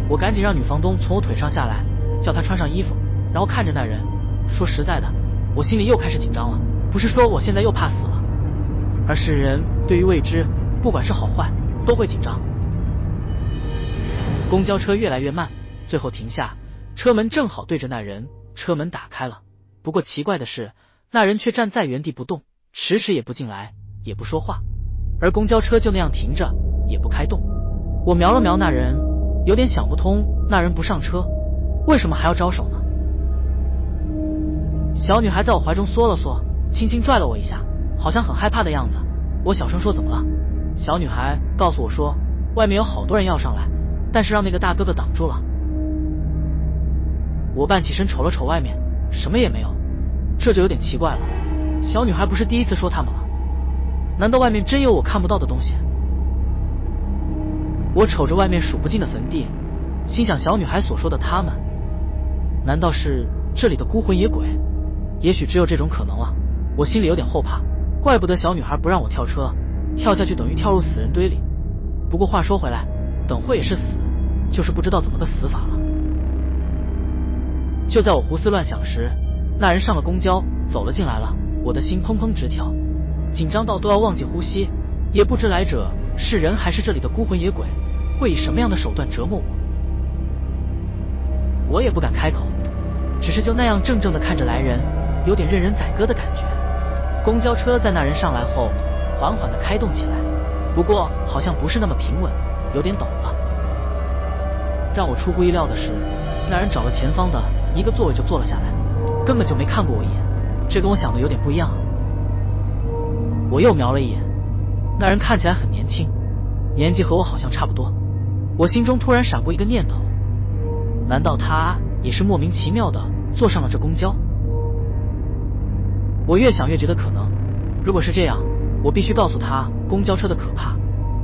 我赶紧让女房东从我腿上下来，叫她穿上衣服，然后看着那人。说实在的，我心里又开始紧张了。不是说我现在又怕死了，而是人对于未知，不管是好坏，都会紧张。公交车越来越慢，最后停下，车门正好对着那人，车门打开了。不过奇怪的是，那人却站在原地不动，迟迟也不进来，也不说话，而公交车就那样停着，也不开动。我瞄了瞄那人，有点想不通，那人不上车，为什么还要招手呢？小女孩在我怀中缩了缩，轻轻拽了我一下，好像很害怕的样子。我小声说怎么了？小女孩告诉我说，外面有好多人要上来，但是让那个大哥哥挡住了。我半起身瞅了瞅外面，什么也没有，这就有点奇怪了。小女孩不是第一次说他们了，难道外面真有我看不到的东西？我瞅着外面数不尽的坟地，心想小女孩所说的他们，难道是这里的孤魂野鬼？也许只有这种可能了。我心里有点后怕，怪不得小女孩不让我跳车，跳下去等于跳入死人堆里。不过话说回来，等会也是死，就是不知道怎么个死法了。就在我胡思乱想时，那人上了公交，走了进来了。我的心砰砰直跳，紧张到都要忘记呼吸，也不知来者是人还是这里的孤魂野鬼，会以什么样的手段折磨我。我也不敢开口，只是就那样怔怔地看着来人，有点任人宰割的感觉。公交车在那人上来后缓缓地开动起来，不过好像不是那么平稳，有点抖了。让我出乎意料的是，那人找了前方的一个座位就坐了下来，根本就没看过我一眼，这跟我想的有点不一样。我又瞄了一眼，那人看起来很年轻，年纪和我好像差不多。我心中突然闪过一个念头，难道他也是莫名其妙的坐上了这公交？我越想越觉得可能，如果是这样，我必须告诉他公交车的可怕，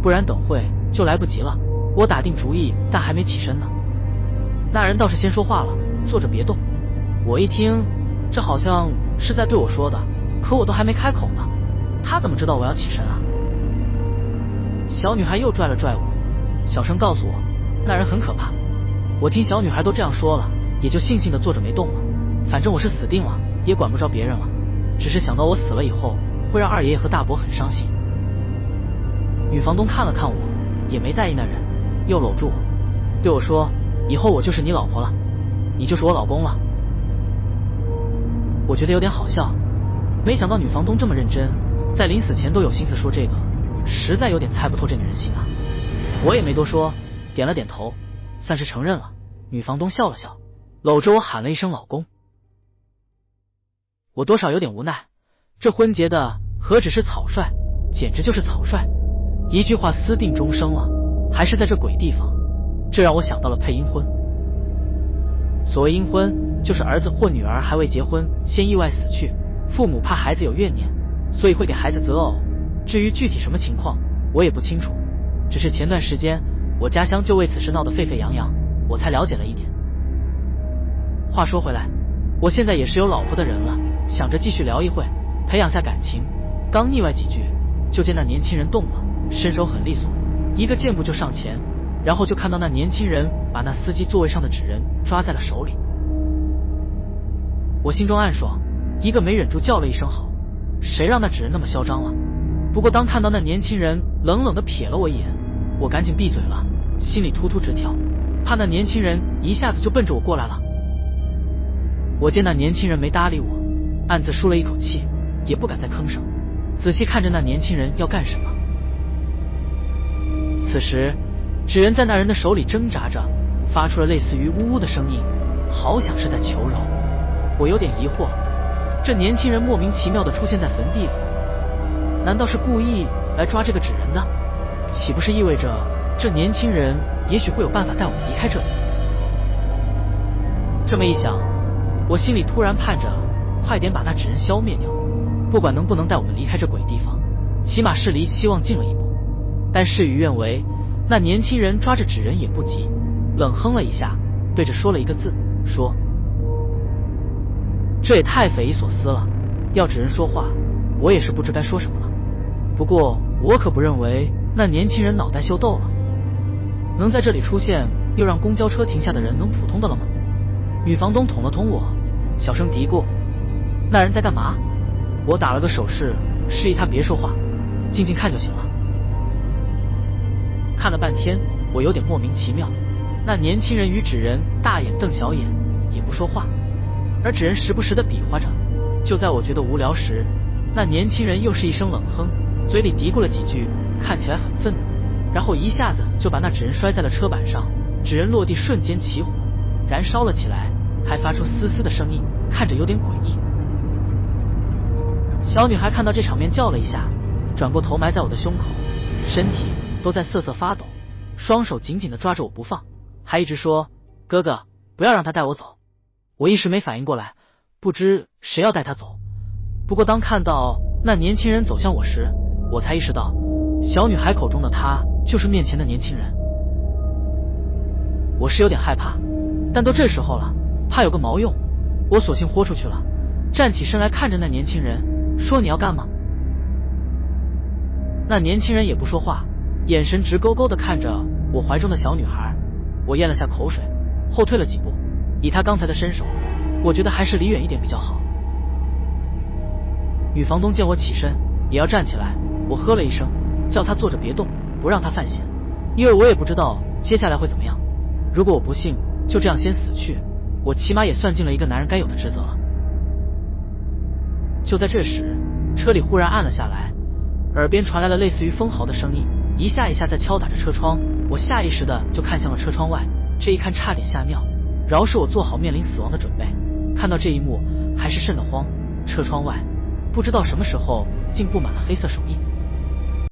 不然等会就来不及了。我打定主意，但还没起身呢，那人倒是先说话了，坐着别动。我一听，这好像是在对我说的，可我都还没开口呢，他怎么知道我要起身啊？小女孩又拽了拽我，小声告诉我，那人很可怕。我听小女孩都这样说了，也就悻悻地坐着没动了。反正我是死定了，也管不着别人了，只是想到我死了以后会让二爷爷和大伯很伤心。女房东看了看我，也没在意那人，又搂住我，对我说，以后我就是你老婆了，你就是我老公了。我觉得有点好笑，没想到女房东这么认真，在临死前都有心思说这个，实在有点猜不透这女人心啊。我也没多说，点了点头，算是承认了。女房东笑了笑，搂着我喊了一声老公。我多少有点无奈，这婚结的何止是草率，简直就是草率，一句话私定终生了，还是在这鬼地方。这让我想到了配阴婚。所谓阴婚，就是儿子或女儿还未结婚先意外死去，父母怕孩子有怨念，所以会给孩子择偶。至于具体什么情况我也不清楚，只是前段时间我家乡就为此事闹得沸沸扬扬，我才了解了一点。话说回来，我现在也是有老婆的人了，想着继续聊一会，培养下感情。刚腻歪几句，就见那年轻人动了，身手很利索，一个箭步就上前，然后就看到那年轻人把那司机座位上的纸人抓在了手里。我心中暗爽，一个没忍住叫了一声好，谁让那纸人那么嚣张了。不过当看到那年轻人冷冷地瞥了我一眼，我赶紧闭嘴了，心里突突直跳，怕那年轻人一下子就奔着我过来了。我见那年轻人没搭理我，暗自舒了一口气，也不敢再吭声，仔细看着那年轻人要干什么。此时纸人在那人的手里挣扎着，发出了类似于呜呜的声音，好像是在求饶。我有点疑惑，这年轻人莫名其妙地出现在坟地里，难道是故意来抓这个纸人的？岂不是意味着这年轻人也许会有办法带我们离开这里？这么一想，我心里突然盼着快点把那纸人消灭掉，不管能不能带我们离开这鬼地方，起码是离希望近了一步。但事与愿违，那年轻人抓着纸人也不急，冷哼了一下，对着说了一个字，说，这也太匪夷所思了，要纸人说话，我也是不知该说什么了。不过我可不认为那年轻人脑袋秀逗了。能在这里出现又让公交车停下的人能普通的了吗？女房东捅了捅我，小声嘀咕：“那人在干嘛？”我打了个手势，示意他别说话，静静看就行了。看了半天，我有点莫名其妙。那年轻人与纸人大眼瞪小眼，也不说话，而纸人时不时的比划着。就在我觉得无聊时，那年轻人又是一声冷哼，嘴里嘀咕了几句，看起来很愤怒，然后一下子就把那纸人摔在了车板上，纸人落地瞬间起火，燃烧了起来，还发出嘶嘶的声音，看着有点诡异。小女孩看到这场面叫了一下，转过头埋在我的胸口，身体都在瑟瑟发抖，双手紧紧地抓着我不放，还一直说：“哥哥，不要让他带我走。”我一时没反应过来，不知谁要带他走。不过当看到那年轻人走向我时，我才意识到小女孩口中的他就是面前的年轻人。我是有点害怕，但都这时候了，怕有个毛用？我索性豁出去了，站起身来看着那年轻人，说：“你要干嘛？”那年轻人也不说话，眼神直勾勾地看着我怀中的小女孩。我咽了下口水，后退了几步。以他刚才的身手，我觉得还是离远一点比较好。女房东见我起身也要站起来，我呵了一声，叫她坐着别动，不让她犯险，因为我也不知道接下来会怎么样。如果我不幸就这样先死去，我起码也算尽了一个男人该有的职责了。就在这时，车里忽然暗了下来，耳边传来了类似于风嚎的声音，一下一下在敲打着车窗。我下意识的就看向了车窗外，这一看差点吓尿，饶是我做好面临死亡的准备。看到这一幕还是瘆得慌，车窗外不知道什么时候竟布满了黑色手印。